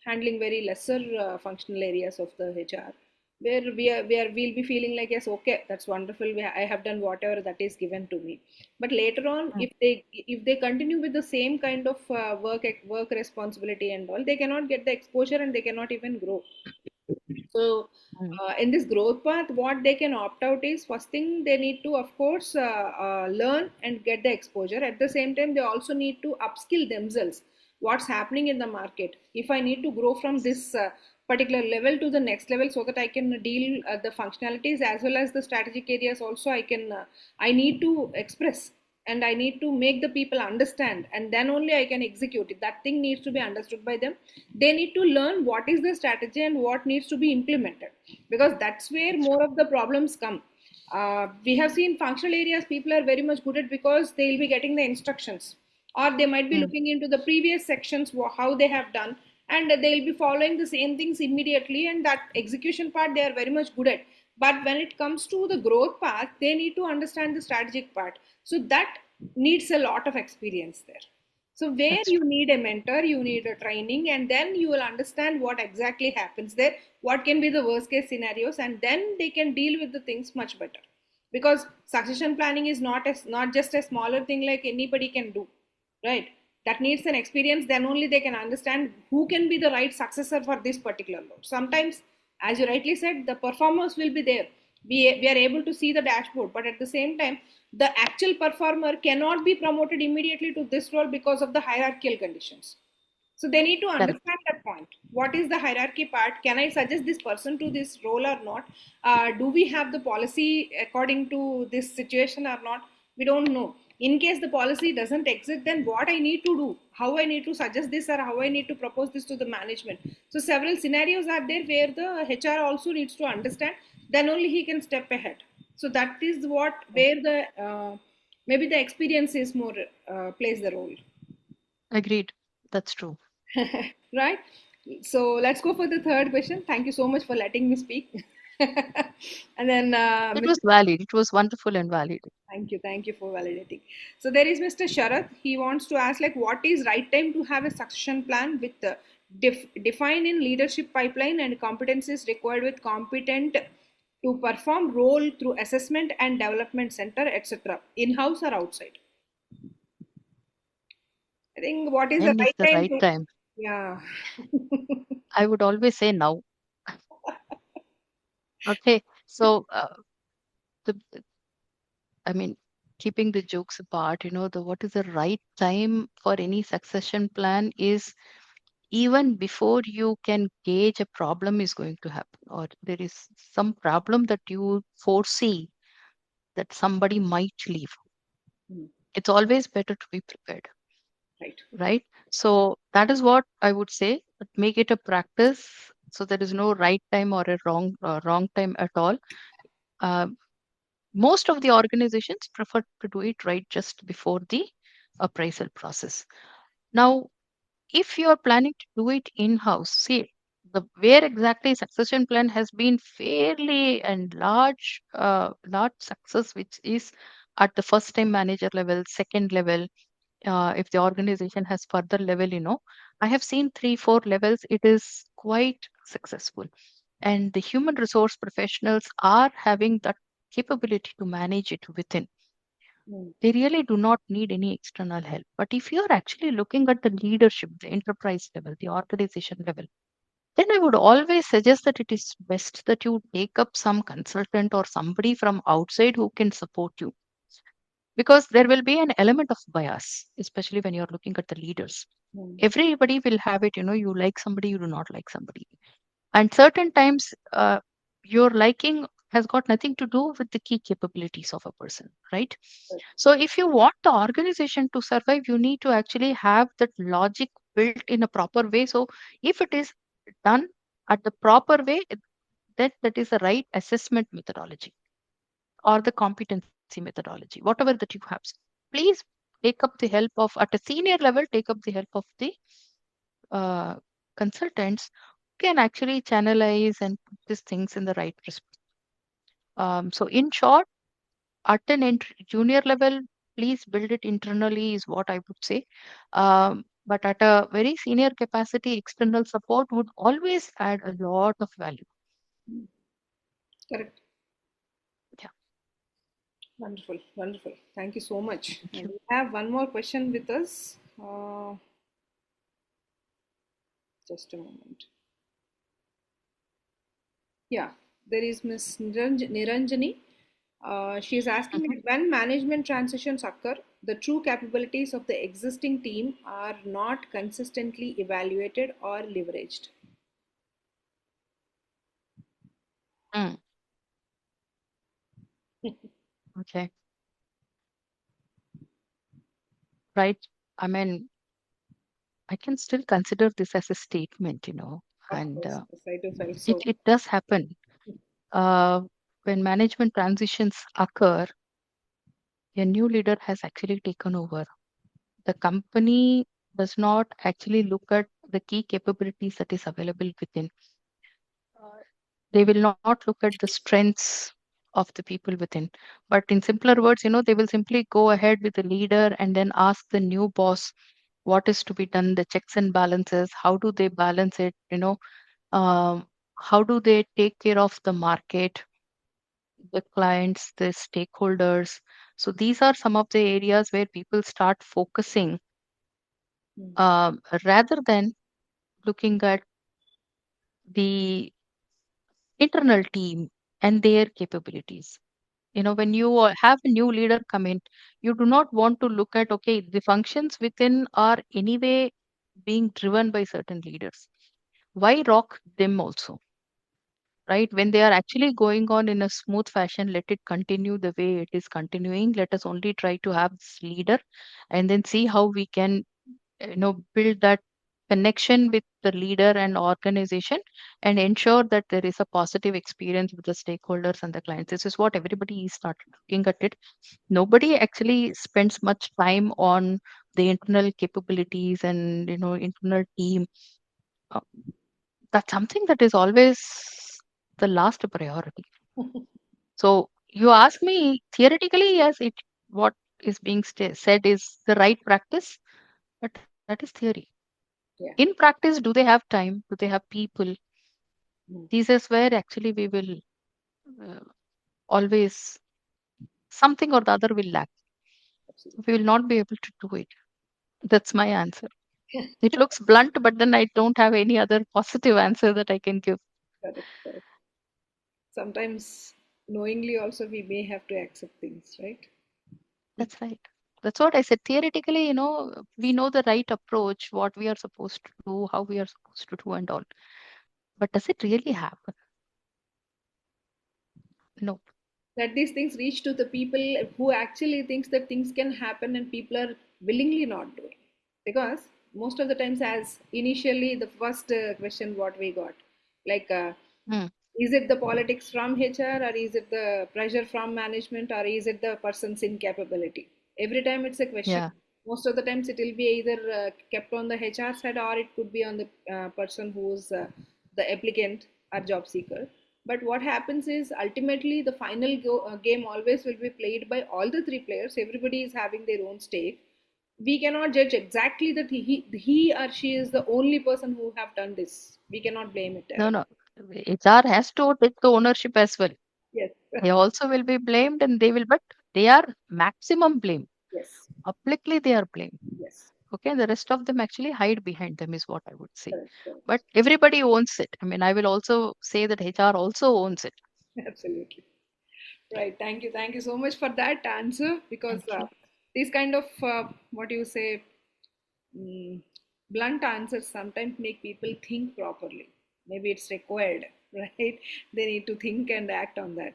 handling very lesser functional areas of the HR, where we'll be feeling like, yes, okay, that's wonderful. I have done whatever that is given to me. But later on, Mm, if they continue with the same kind of work responsibility and all, they cannot get the exposure and they cannot even grow. So, mm, in this growth path, what they can opt out is, first thing they need to, of course, learn and get the exposure. At the same time, they also need to upskill themselves. What's happening in the market? If I need to grow from this particular level to the next level, so that I can deal the functionalities as well as the strategic areas, also I need to express, and I need to make the people understand, and then only I can execute it. That thing needs to be understood by them. They need to learn what is the strategy and what needs to be implemented, because that's where that's more of the problems come. We have seen functional areas people are very much good at, because they will be getting the instructions, or they might be true. Mm, looking into the previous sections, how they have done, and they'll be following the same things immediately, and that execution part they are very much good at. But when it comes to the growth path, they need to understand the strategic part, so that needs a lot of experience there. So where that's you true. need a mentor, you need a training, and then you will understand what exactly happens there, what can be the worst case scenarios, and then they can deal with the things much better. Because succession planning is not just a smaller thing like anybody can do, right? That needs an experience. Then only they can understand who can be the right successor for this particular load. Sometimes, as you rightly said, the performers will be there. We are able to see the dashboard, but at the same time, the actual performer cannot be promoted immediately to this role because of the hierarchical conditions. So they need to Correct. understand that point. What is the hierarchy part? Can I suggest this person to this role or not? Do we have the policy according to this situation or not? We don't know. In case the policy doesn't exist, then what I need to do? How I need to suggest this, or how I need to propose this to the management? So several scenarios are there where the HR also needs to understand. Then only he can step ahead. So that is what Mm, where the maybe the experience is more plays the role. agreed. That's true. Right? So let's go for the third question. Thank you so much for letting me speak. And then, It was valid. It was wonderful and valid. thank you for validating. So there is Mr. Sharath. He wants to ask, like, what is right time to have a succession plan with define in leadership pipeline and competencies required with competent to perform role through assessment and development center, etc. In house or outside? I think what is the When is right the time right to, time? yeah. I would always say now. Okay. So, the I mean, keeping the jokes apart, the what is the right time for any succession plan is even before you can gauge a problem is going to happen, or there is some problem that you foresee that somebody might leave. Hmm, It's always better to be prepared, right. right? So that is what I would say. But make it a practice. So there is no right time or a wrong time at all. Uh, most of the organizations prefer to do it right just before the appraisal process. Now, if you are planning to do it in-house, see the where exactly succession plan has been fairly and large success, which is at the first time manager level, second level. If the organization has further level, I have seen 3 4 levels, it is quite successful, and the human resource professionals are having that capability to manage it within. They really do not need any external help. But if you're actually looking at the leadership, the enterprise level, the organization level, then I would always suggest that it is best that you take up some consultant or somebody from outside who can support you, because there will be an element of bias, especially when you're looking at the leaders. Everybody will have it, you like somebody, you do not like somebody. And certain times, your liking has got nothing to do with the key capabilities of a person, right? So, if you want the organization to survive, you need to actually have that logic built in a proper way. So, if it is done at the proper way, that is the right assessment methodology or the competency methodology, whatever that you have. Please take up the help of, at a senior level, take up the help of the uh, consultants who can actually channelize and put these things in the right perspective. So, in short, at an junior level, please build it internally, is what I would say. But at a very senior capacity, external support would always add a lot of value. Correct. Yeah. Wonderful, wonderful. Thank you so much. Thank And you. we have one more question with us. Just a moment. Yeah, there is Miss Niranjani. She is asking, Mhm. like, when management transitions occur, the true capabilities of the existing team are not consistently evaluated or leveraged. Mm, okay. Right. I mean, I can still consider this as a statement, Of and course, yes, I do feel it, so. it does happen. Uh, when management transitions occur, a new leader has actually taken over. The company does not actually look at the key capabilities that is available within. Uh, they will not look at the strengths of the people within. But in simpler words, they will simply go ahead with the leader and then ask the new boss what is to be done, the checks and balances, how do they balance it, um, how do they take care of the market, the clients, the stakeholders. So these are some of the areas where people start focusing, rather than looking at the internal team and their capabilities. When you have a new leader come in, you do not want to look at, okay, the functions within are anyway being driven by certain leaders. Why rock them also? Right? When they are actually going on in a smooth fashion, let it continue the way it is continuing. Let us only try to have this leader and then see how we can build that connection with the leader and organization and ensure that there is a positive experience with the stakeholders and the clients. This is what everybody is started looking at it. Nobody actually spends much time on the internal capabilities and internal team. Uh, that's something that is always the last priority. So you ask me, theoretically, yes, it what is being said is the right practice, but that is theory. Yeah. In practice, do they have time? Do they have people? Mm. This is where actually we will uh, always, something or the other will lack. Absolutely. We will not be able to do it. That's my answer. It looks blunt, but then I don't have any other positive answer that I can give. Correct, correct. Sometimes knowingly also we may have to accept things, right? That's right. That's what I said. Theoretically, we know the right approach, what we are supposed to do, how we are supposed to do, and all. But does it really happen? No. That these things reach to the people who actually thinks that things can happen and people are willingly not doing, because most of the times, as initially the first question what we got, like, Hmm. Is it the politics from HR, or is it the pressure from management, or is it the person's incapability? Every time it's a question. Yeah. Most of the times it will be either kept on the HR side, or it could be on the person who's the applicant or job seeker. But what happens is ultimately the final game always will be played by all the three players. Everybody is having their own stake. We cannot judge exactly that he or she is the only person who have done this. We cannot blame it. No, no. HR has to take the ownership as well. Yes. They also will be blamed and they will, but they are maximum blame. Yes. Publicly, they are blamed. Yes. Okay. The rest of them actually hide behind them, is what I would say. Correct. Correct. But everybody owns it. I mean, I will also say that HR also owns it. Absolutely. Right. Thank you. Thank you so much for that answer, because Thank you. these kind of what do you say, mm, blunt answers sometimes make people think properly. Maybe it's required, right? They need to think and act on that.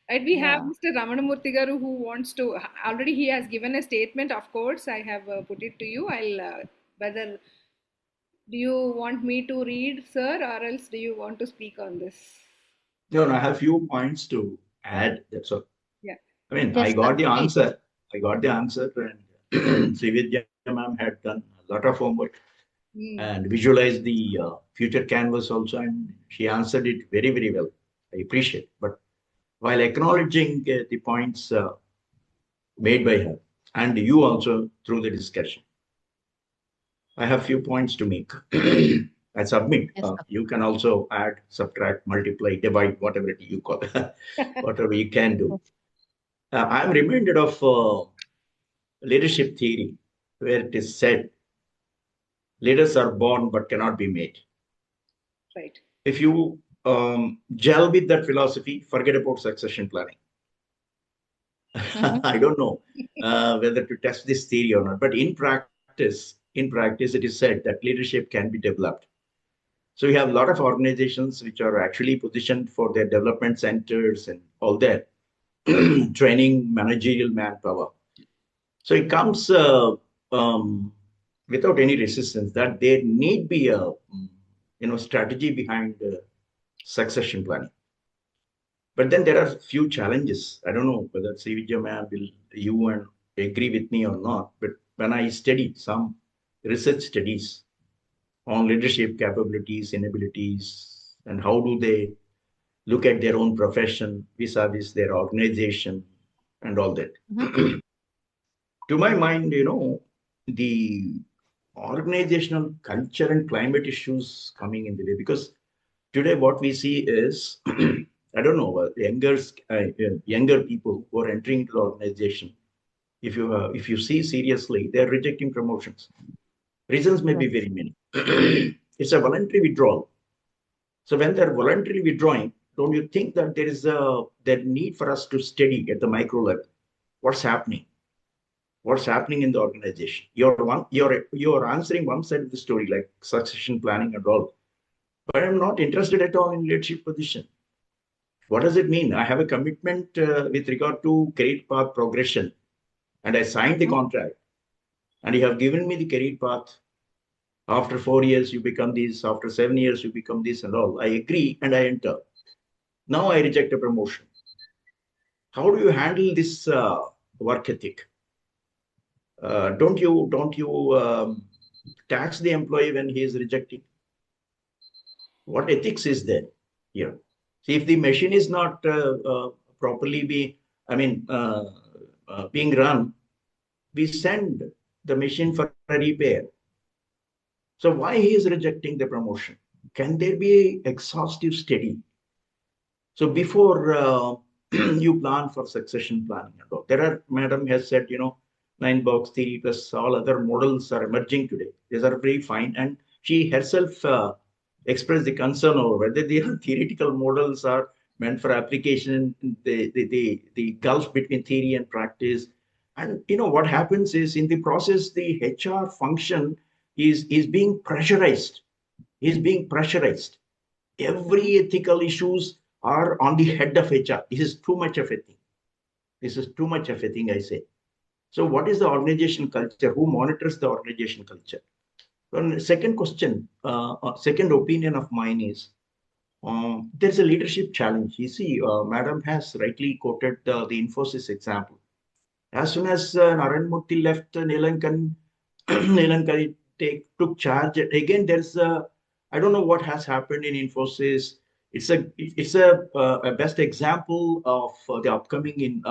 Right. We have Yeah. Mr. Ramanamurthy Garu who wants to. Already he has given a statement. Of course, I have put it to you. I'll whether do you want me to read, sir, or else do you want to speak on this? No, no, I have few points to add. That's all. Yeah. I mean, I Yes, sir. got the Please. answer. I got the answer, and Srividya ma'am had done a lot of homework Mm. and visualized the future canvas also, and she answered it very, very well. I appreciate. But while acknowledging the points made by her and you also through the discussion, I have few points to make. I submit. Yes, sir. You can also add, subtract, multiply, divide, whatever you call, whatever you can do. Yes. I'm reminded of leadership theory, where it is said, leaders are born but cannot be made. Right. If you gel with that philosophy, forget about succession planning. Mhm. I don't know whether to test this theory or not, but in practice, it is said that leadership can be developed. So we have a lot of organizations which are actually positioned for their development centers and all that, training managerial manpower. So it comes without any resistance that there need be a strategy behind succession planning. But then there are few challenges. I don't know whether Srividya ma'am will you and agree with me or not. But when I studied some research studies on leadership capabilities, inabilities, and how do they look at their own profession vis-a-vis their organization and all that. Mhm. To my mind, the organizational culture and climate issues coming in the way, because today what we see is I don't know younger people who are entering the organization. If you see seriously, they're rejecting promotions. Reasons may be Yes. very many. It's a voluntary withdrawal. So when they're voluntarily withdrawing, don't you think that there is a that need for us to study at the micro level what's happening? What's happening in the organization? You're answering one side of the story, like succession planning and all. But I'm not interested at all in leadership position. What does it mean? I have a commitment with regard to career path progression, and I signed the Mhm. contract, and you have given me the career path. After 4 years, you become this. After 7 years, you become this, and all. I agree, and I enter. Now I reject a promotion. How do you handle this work ethic? Don't you tax the employee when he is rejecting? What ethics is there here? See, if the machine is not properly being run, we send the machine for a repair. So why he is rejecting the promotion? Can there be exhaustive study? So before you plan for succession planning, there are, Madam has said, 9 box theory plus all other models are emerging today. These are very fine, and she herself expressed the concern over whether the theoretical models are meant for application, the gulf between theory and practice. And what happens is in the process, the HR function is being pressurized. Is being pressurized. Every ethical issues are on the head of HR. This is too much of a thing. This is too much of a thing, I say. So what is the organization culture? Who monitors the organization culture? Well, second question, second opinion of mine is, There's a leadership challenge. You see, Madam has rightly quoted the Infosys example. As soon as Naran left Neelankan, Neelankan took charge. Again, there's I don't know what has happened in Infosys. It's a best example of the upcoming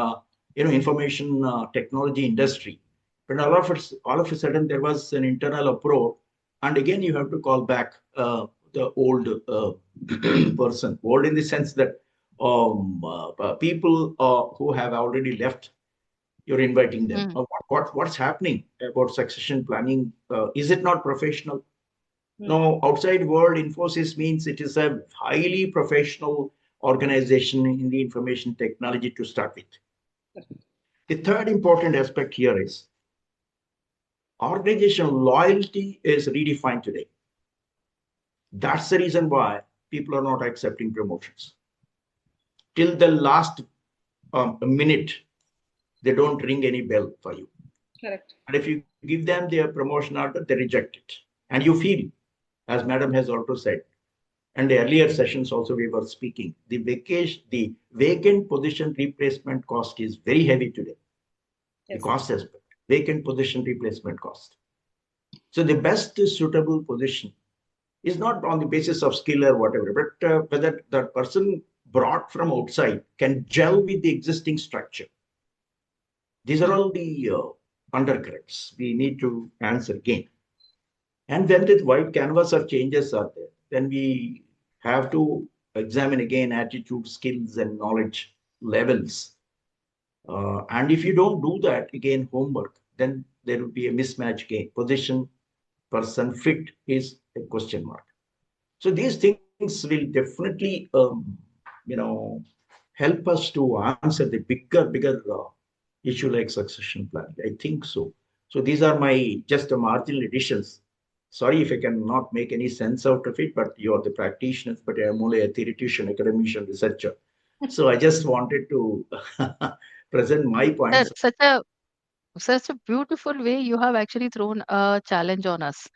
information technology industry. But all of a sudden there was an internal uproar, and again you have to call back the old person, old in the sense that people who have already left, you're inviting them. Mm. What's happening about succession planning? Is it not professional? No, outside world, Infosys means it is a highly professional organization in the information technology to start with. The third important aspect here is organizational loyalty is redefined today. That's the reason why people are not accepting promotions. Till the last minute, they don't ring any bell for you. Correct. And if you give them their promotion order, they reject it. And you feel, as Madam has also said, and the earlier sessions also we were speaking, the vacant position replacement cost is very heavy today. Yes. The cost aspect, vacant position replacement cost. So the best suitable position is not on the basis of skill or whatever, but whether the person brought from outside can gel with the existing structure. These are all the undercurrents we need to answer again. And when this white canvas of changes are there, then we have to examine again attitude, skills, and knowledge levels. And if you don't do that, again, homework, then there will be a mismatch again. Position, person, fit is a question mark. So these things will definitely, help us to answer the bigger issue like succession planning. I think so. So these are my just marginal additions. Sorry if I cannot make any sense out of it, but you're the practitioners, but I'm only a theoretician, academician, researcher. So I just wanted to present my points. Such a beautiful way you have actually thrown a challenge on us.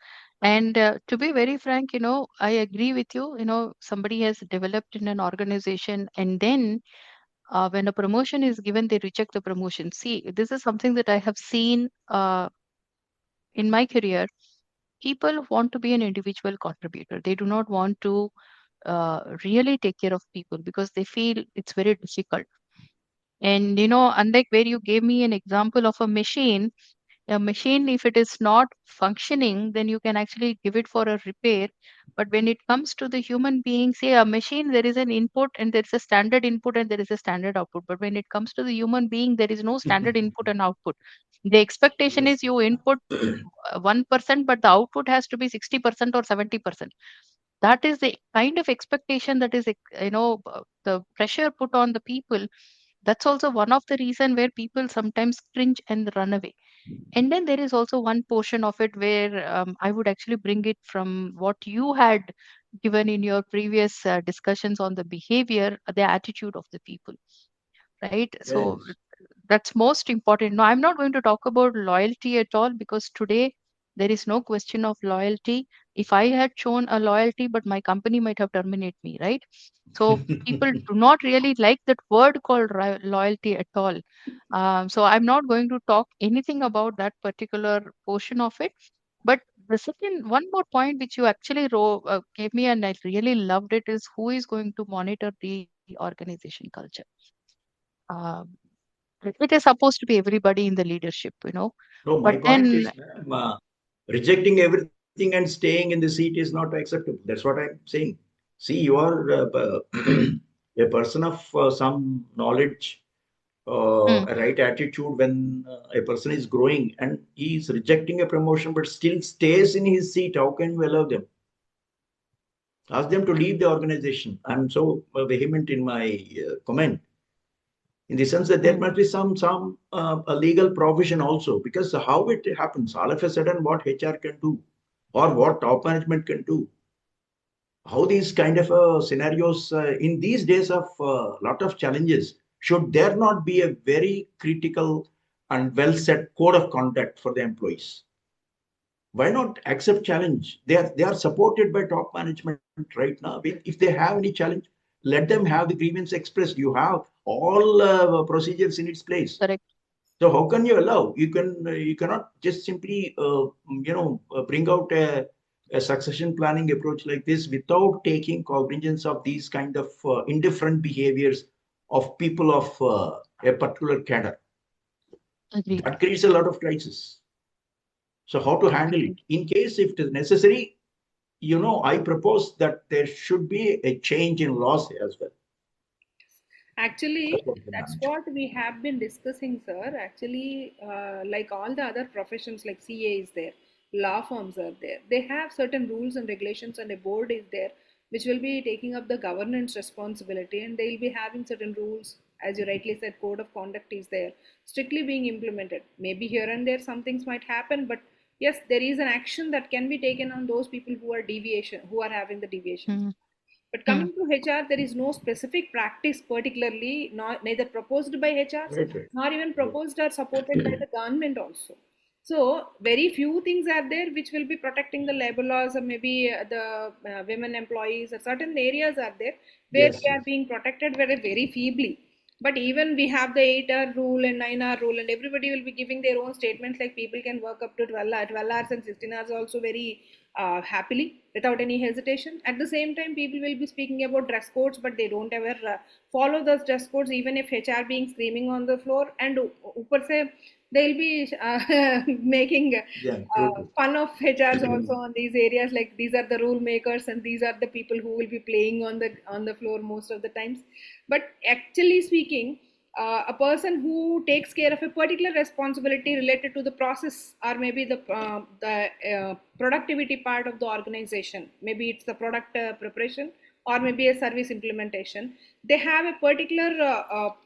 And to be very frank, I agree with you. Somebody has developed in an organization, and then when a promotion is given, they reject the promotion. See, this is something that I have seen in my career. People want to be an individual contributor. They do not want to really take care of people because they feel it's very difficult. And unlike where you gave me an example of a machine, if it is not functioning, then you can actually give it for a repair. But when it comes to the human being, say a machine, there is an input and there is a standard input and there is a standard output. But when it comes to the human being, there is no standard input and output. The expectation Yes. is you input 1%, but the output has to be 60% or 70%. That is the kind of expectation that is, the pressure put on the people. That's also one of the reason where people sometimes cringe and run away. And then there is also one portion of it where I would actually bring it from what you had given in your previous discussions on the behavior, the attitude of the people, right? So Yes. that's most important. No, I'm not going to talk about loyalty at all because today there is no question of loyalty. If I had shown a loyalty, but my company might have terminated me, right? So people do not really like that word called loyalty at all. So I'm not going to talk anything about that particular portion of it. But the second, one more point which you actually gave me and I really loved it is who is going to monitor the organization culture. Um, it is supposed to be everybody in the leadership, No, my but point then is, ma'am, rejecting everything and staying in the seat is not acceptable. That's what I'm saying. See, you are a person of some knowledge, mm, a right attitude when a person is growing and he is rejecting a promotion but still stays in his seat. How can you allow them? Ask them to leave the organization. I'm so vehement in my comment, in the sense that there mm, must be some a legal provision also, because how it happens all of a sudden, what HR can do or what top management can do, how these kind of scenarios in these days of lot of challenges, should there not be a very critical and well set code of conduct for the employees? Why not accept challenge? They are supported by top management right now. If they have any challenge, let them have the grievance expressed. You have all procedures in its place. Correct. So how can you allow? You cannot just simply bring out a succession planning approach like this without taking cognizance of these kind of indifferent behaviors of people of a particular cadre. Agreed. That creates a lot of crisis. So how to handle it? In case if it is necessary, I propose that there should be a change in laws as well. Actually, Support the that's management. what we have been discussing, sir. Actually, like all the other professions, like CA is there, law firms are there. They have certain rules and regulations, and a board is there, which will be taking up the governance responsibility, and they will be having certain rules, as you rightly said, code of conduct is there, strictly being implemented. Maybe here and there some things might happen, but yes, there is an action that can be taken on those people who are having the deviations. Mm. But Mm. coming to HR, there is no specific practice, particularly neither proposed by HRs Right, right. nor even proposed or supported by the government also. So very few things are there which will be protecting the labor laws, or maybe the women employees, or certain areas are there where Yes, they are yes. being protected very feebly. But even we have the 8-hour rule and 9-hour rule, and everybody will be giving their own statements like people can work up to 12 hours and 16 hours also very happily without any hesitation. At the same time, people will be speaking about dress codes, but they don't ever follow those dress codes, even if HR being screaming on the floor. And upar se, they'll be making Yeah, true, fun of HRs also true. on these areas, like these are the rule makers and these are the people who will be playing on the floor most of the times. But actually speaking, a person who takes care of a particular responsibility related to the process, or maybe the productivity part of the organization, maybe it's the product preparation or maybe a service implementation, they have a particular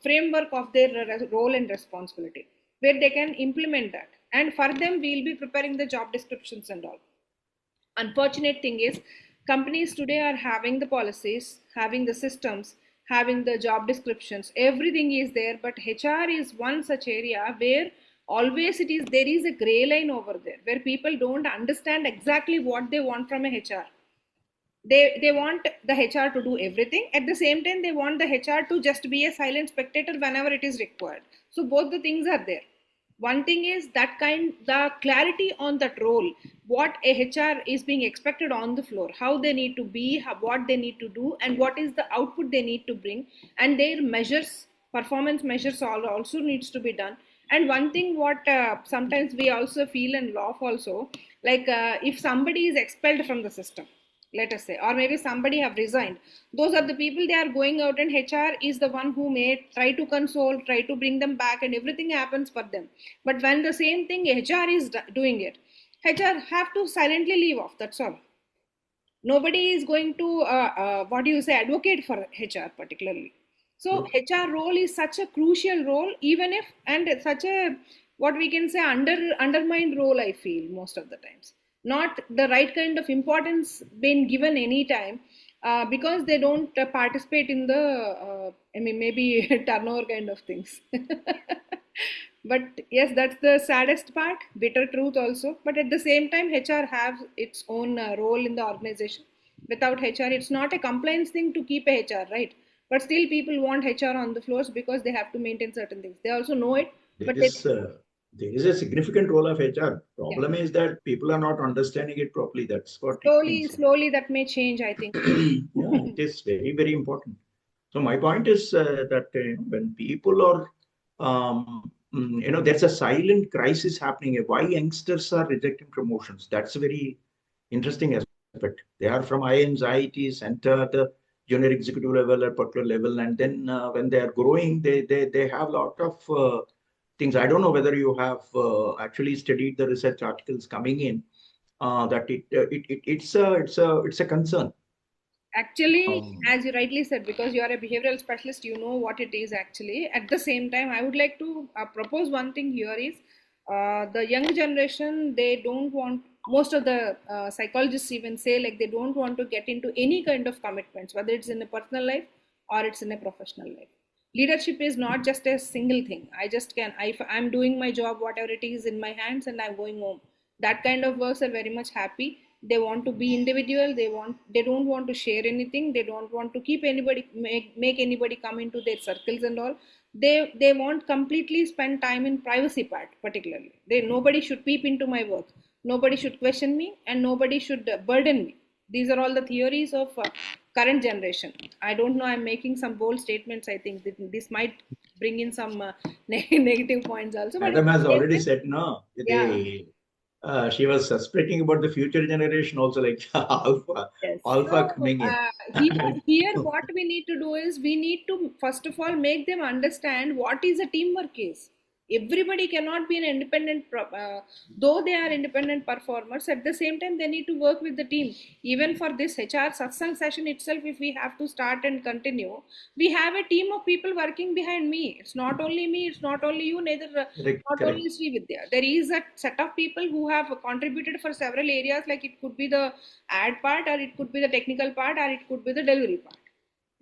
framework of their role and responsibility where they can implement that, and for them we'll be preparing the job descriptions and all. Unfortunate thing is, companies today are having the policies, having the systems, having the job descriptions, everything is there, but HR is one such area where always there is a gray line over there where people don't understand exactly what they want from a HR. They want the HR to do everything. At the same time, they want the HR to just be a silent spectator whenever it is required. So both the things are there. One thing is the clarity on that role, what a HR is being expected on the floor, how they need to be, what they need to do, and what is the output they need to bring, and their measures, performance measures, also needs to be done. And one thing what sometimes we also feel and laugh also, like if somebody is expelled from the system, let us say, or maybe somebody have resigned, those are the people they are going out, and HR is the one who may try to console, try to bring them back, and everything happens for them. But when the same thing HR is doing it, HR have to silently leave off, that's all. Nobody is going to what do you say, advocate for HR particularly. So True. HR role is such a crucial role, even if, and it's such a, what we can say, undermined role, I feel most of the times. Not the right kind of importance being given any time, because they don't participate in the I mean maybe turnover kind of things. But yes, that's the saddest part, bitter truth also. But at the same time, HR has its own role in the organization. Without HR, it's not a compliance thing to keep a HR, right? But still people want HR on the floors because they have to maintain certain things. They also know it, There but they, is a significant role of HR. yeah, Problem is that people are not understanding it properly. That's what it slowly means. slowly that may change, I think. Yeah, it is very, very important. So my point is that when people are, there's a silent crisis happening. Why youngsters are rejecting promotions? That's a very interesting aspect. They are from IIMs, IITs, enter the junior executive level at particular level, and then when they are growing, they have a lot of things. I don't know whether you have actually studied the research articles coming in that it's a concern. Actually, Um, as you rightly said, because you are a behavioral specialist, you know what it is actually. At the same time, I would like to propose one thing here is, the young generation, they don't want, most of the psychologists even say, like they don't want to get into any kind of commitments, whether it's in a personal life or it's in a professional life. Leadership is not just a single thing. I just can, I'm doing my job, whatever it is in my hands, and I'm going home. That kind of works are very much happy. They want to be individual. They don't want to share anything. They don't want to keep anybody, make anybody come into their circles and all. They want completely spend time in privacy part, particularly. Nobody should peep into my work. Nobody should question me, and nobody should burden me. These are all the theories of current generation. I don't know, I'm making some bold statements. I think this might bring in some negative points also, but Madam has already said no. yeah. She was suspecting about the future generation also, like alpha Yes. alpha So coming in. here, what we need to do is we need to first of all make them understand what is a teamwork is. Everybody cannot be an independent, though they are independent performers. At the same time, they need to work with the team. Even for this HR Satsang session itself, if we have to start and continue, we have a team of people working behind me. It's not only me. It's not only you. Neither not Correct. only Srividya. There is a set of people who have contributed for several areas. Like it could be the ad part, or it could be the technical part, or it could be the delivery part,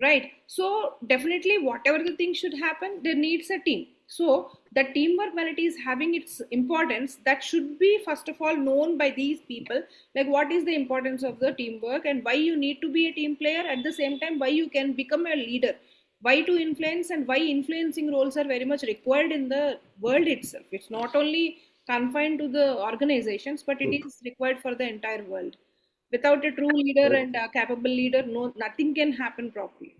right? So definitely whatever the thing should happen, there needs a team. So the teamwork, when it is having its importance, that should be first of all known by these people, like what is the importance of the teamwork and why you need to be a team player. At the same time, why you can become a leader, why to influence, and why influencing roles are very much required in the world itself. It's not only confined to the organizations, but it is required for the entire world. Without a true leader and a capable leader, no, nothing can happen properly.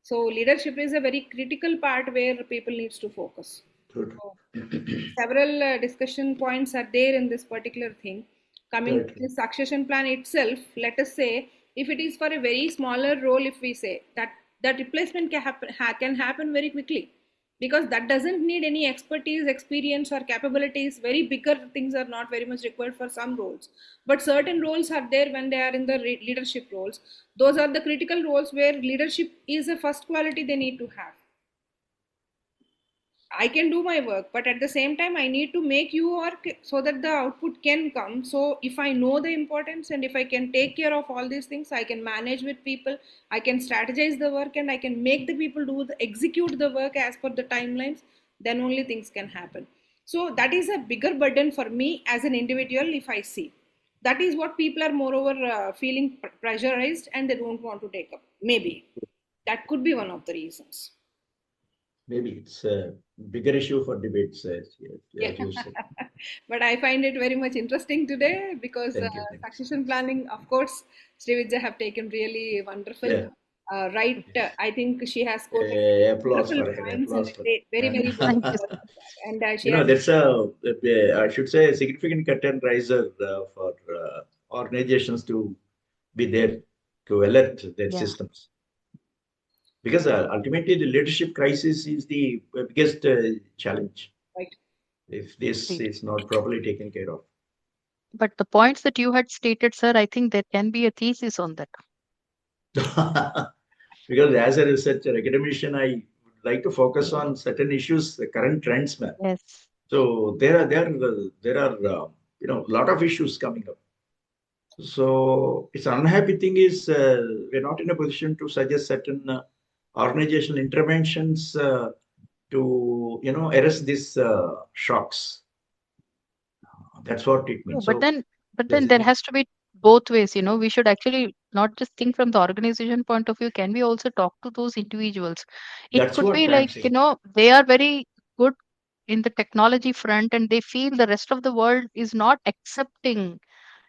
So leadership is a very critical part where people needs to focus. Good. So, several discussion points are there in this particular thing. Coming to the succession plan itself, let us say if it is for a very smaller role, if we say that that replacement can happen very quickly, because that doesn't need any expertise, experience, or capabilities. Very bigger things are not very much required for some roles, but certain roles are there when they are in the leadership roles. Those are the critical roles where leadership is a first quality they need to have. I can do my work, but at the same time, I need to make you work so that the output can come. So, if I know the importance and if I can take care of all these things, I can manage with people, I can strategize the work, and I can make the people execute the work as per the timelines, then only things can happen. So, that is a bigger burden for me as an individual if I see. That is what people are moreover feeling pressurized and they don't want to take up. Maybe that could be one of the reasons. Maybe it's a bigger issue for debates, as you said. But I find it very much interesting today because Thank you. succession planning, of course, Srividya have taken really wonderful. Yeah. I think she has quoted Applause wonderful for her. points and Applause for very, very good. Thank you, sir. And she You know, has, that's I should say, a significant curtain riser for organizations to be there to alert their Yeah. systems. Because ultimately, the leadership crisis is the biggest challenge. right. If this Great. is not properly taken care of. But the points that you had stated, sir, I think there can be a thesis on that. Because as a researcher, academician, I would like to focus on certain issues, the current trends, man. Yes. So there are a lot of issues coming up. So it's an unhappy thing is we're not in a position to suggest certain organizational interventions to arrest these shocks. That's what it means. But So then there has to be both ways. We should actually not just think from the organization point of view. Can we also talk to those individuals? It that's could what be I'm like, saying. they are very good in the technology front and they feel the rest of the world is not accepting,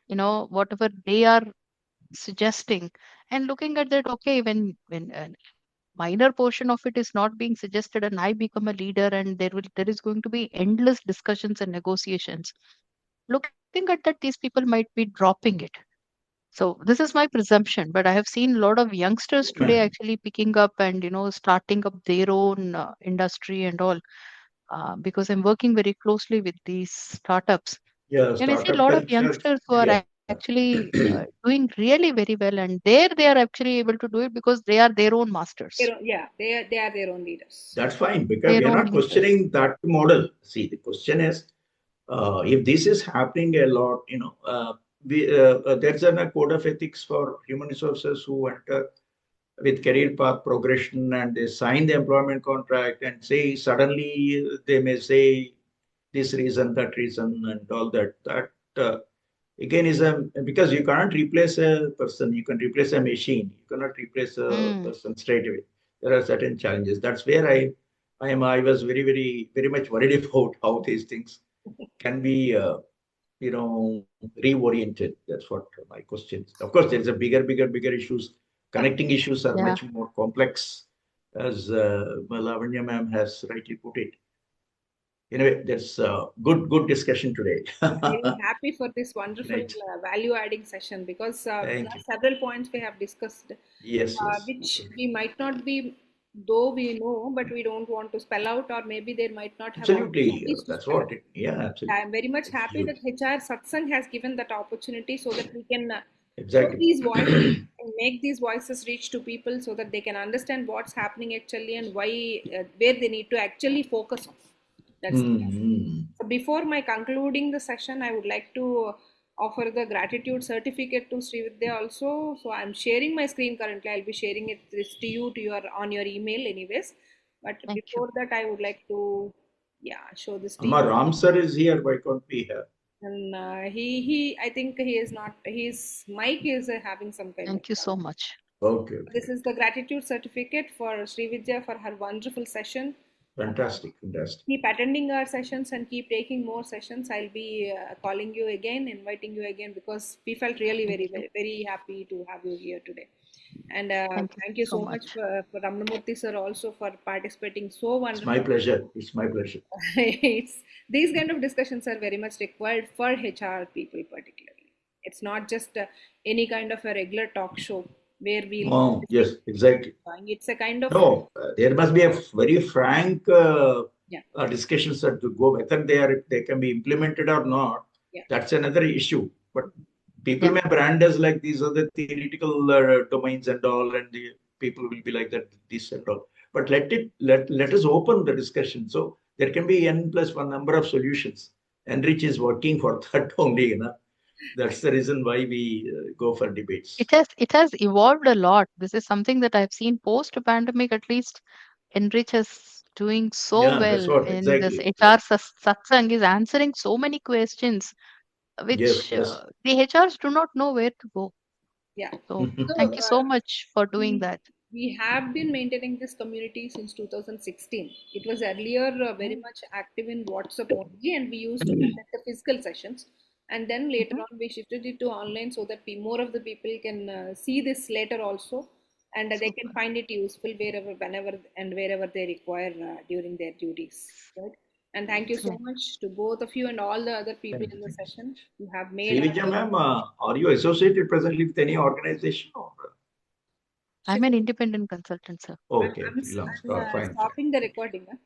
whatever they are suggesting. And looking at that, okay, when a minor portion of it is not being suggested and I become a leader and there is going to be endless discussions and negotiations. Looking at that, these people might be dropping it. So this is my presumption, but I have seen a lot of youngsters today actually picking up and starting up their own industry and all, because I'm working very closely with these startups. Yeah, And I see a startup lot of culture. youngsters who are Yeah. actually doing really very well, and there they are actually able to do it because they are their own masters, Yeah, they are their own leaders. That's fine because we their are own not leaders. questioning that model. See, the question is if this is happening a lot, there's a code of ethics for human resources who enter with career path progression and they sign the employment contract and say suddenly they may say this reason, that reason, and all that. That again is because you cannot replace a person, you can replace a machine, you cannot replace a person straight away. There are certain challenges. That's where I was very much worried about how these things can be reoriented. That's what my question is. Of course, there is a bigger issues. Connecting issues are much more complex, as Lavanya ma'am has rightly put it. Anyway, that's a good discussion today. I'm very happy for this wonderful Right. value-adding session because there Thank are you. several points we have discussed, Yes. which we might not be, though we know, but we don't want to spell out, or maybe there might not have Absolutely. opportunities to That's spell out. what absolutely. I'm very much happy that Absolutely. HR Satsang has given that opportunity so that we can show Exactly. these voices and make these voices reach to people so that they can understand what's happening actually and why, where they need to actually focus on. That's the Mm-hmm. So before my concluding the session, I would like to offer the gratitude certificate to Srividya also. So I'm sharing my screen currently. I'll be sharing this to you to your on your email anyways. But Thank you. before that, I would like to show this to Amma you. Ram sir is here. Why can't we have? And he I think he is not. His mic is having some kind of Thank you so problem. much. Okay. This is the gratitude certificate for Srividya for her wonderful session. Fantastic. Keep attending our sessions and keep taking more sessions. I'll be calling you again, inviting you again because we felt really very happy to have you here today. And thank you so so much. much for Ramnamurthy sir also for participating so It's wonderfully. my pleasure. It's my pleasure. These kind of discussions are very much required for HR people particularly. It's not just any kind of a regular talk show where we'll Oh, yes, exactly. it's a kind of No, there must be a very frank yeah. discussions that to go whether they can be implemented or not. Yeah. That's another issue. But people may brand as like these are the theoretical domains and all, and the people will be like that this and all. But let us open the discussion. So there can be n plus one number of solutions. NRich is working for that only. That's the reason why we go for debates. It has evolved a lot. This is something that I've seen post pandemic at least. NRich is doing so Yeah, that's well what in this exactly. HR satsang is answering so many questions which Yes. the HRs do not know where to go. Yeah. So So thank you so much for doing that. we have been maintaining this community since 2016. It was earlier very much active in WhatsApp only, and we used to conduct the physical sessions. And then later on, we shifted it to online so that more of the people can see this later also, and they can find it useful wherever, whenever, and wherever they require during their duties. Right. And thank you so much to both of you and all the other people in the session. You have made. Srividya ma'am, are you associated presently with any organization? Or? I'm an independent consultant, sir. Okay, I'm freelance. I'm Fine. stopping the recording. Huh?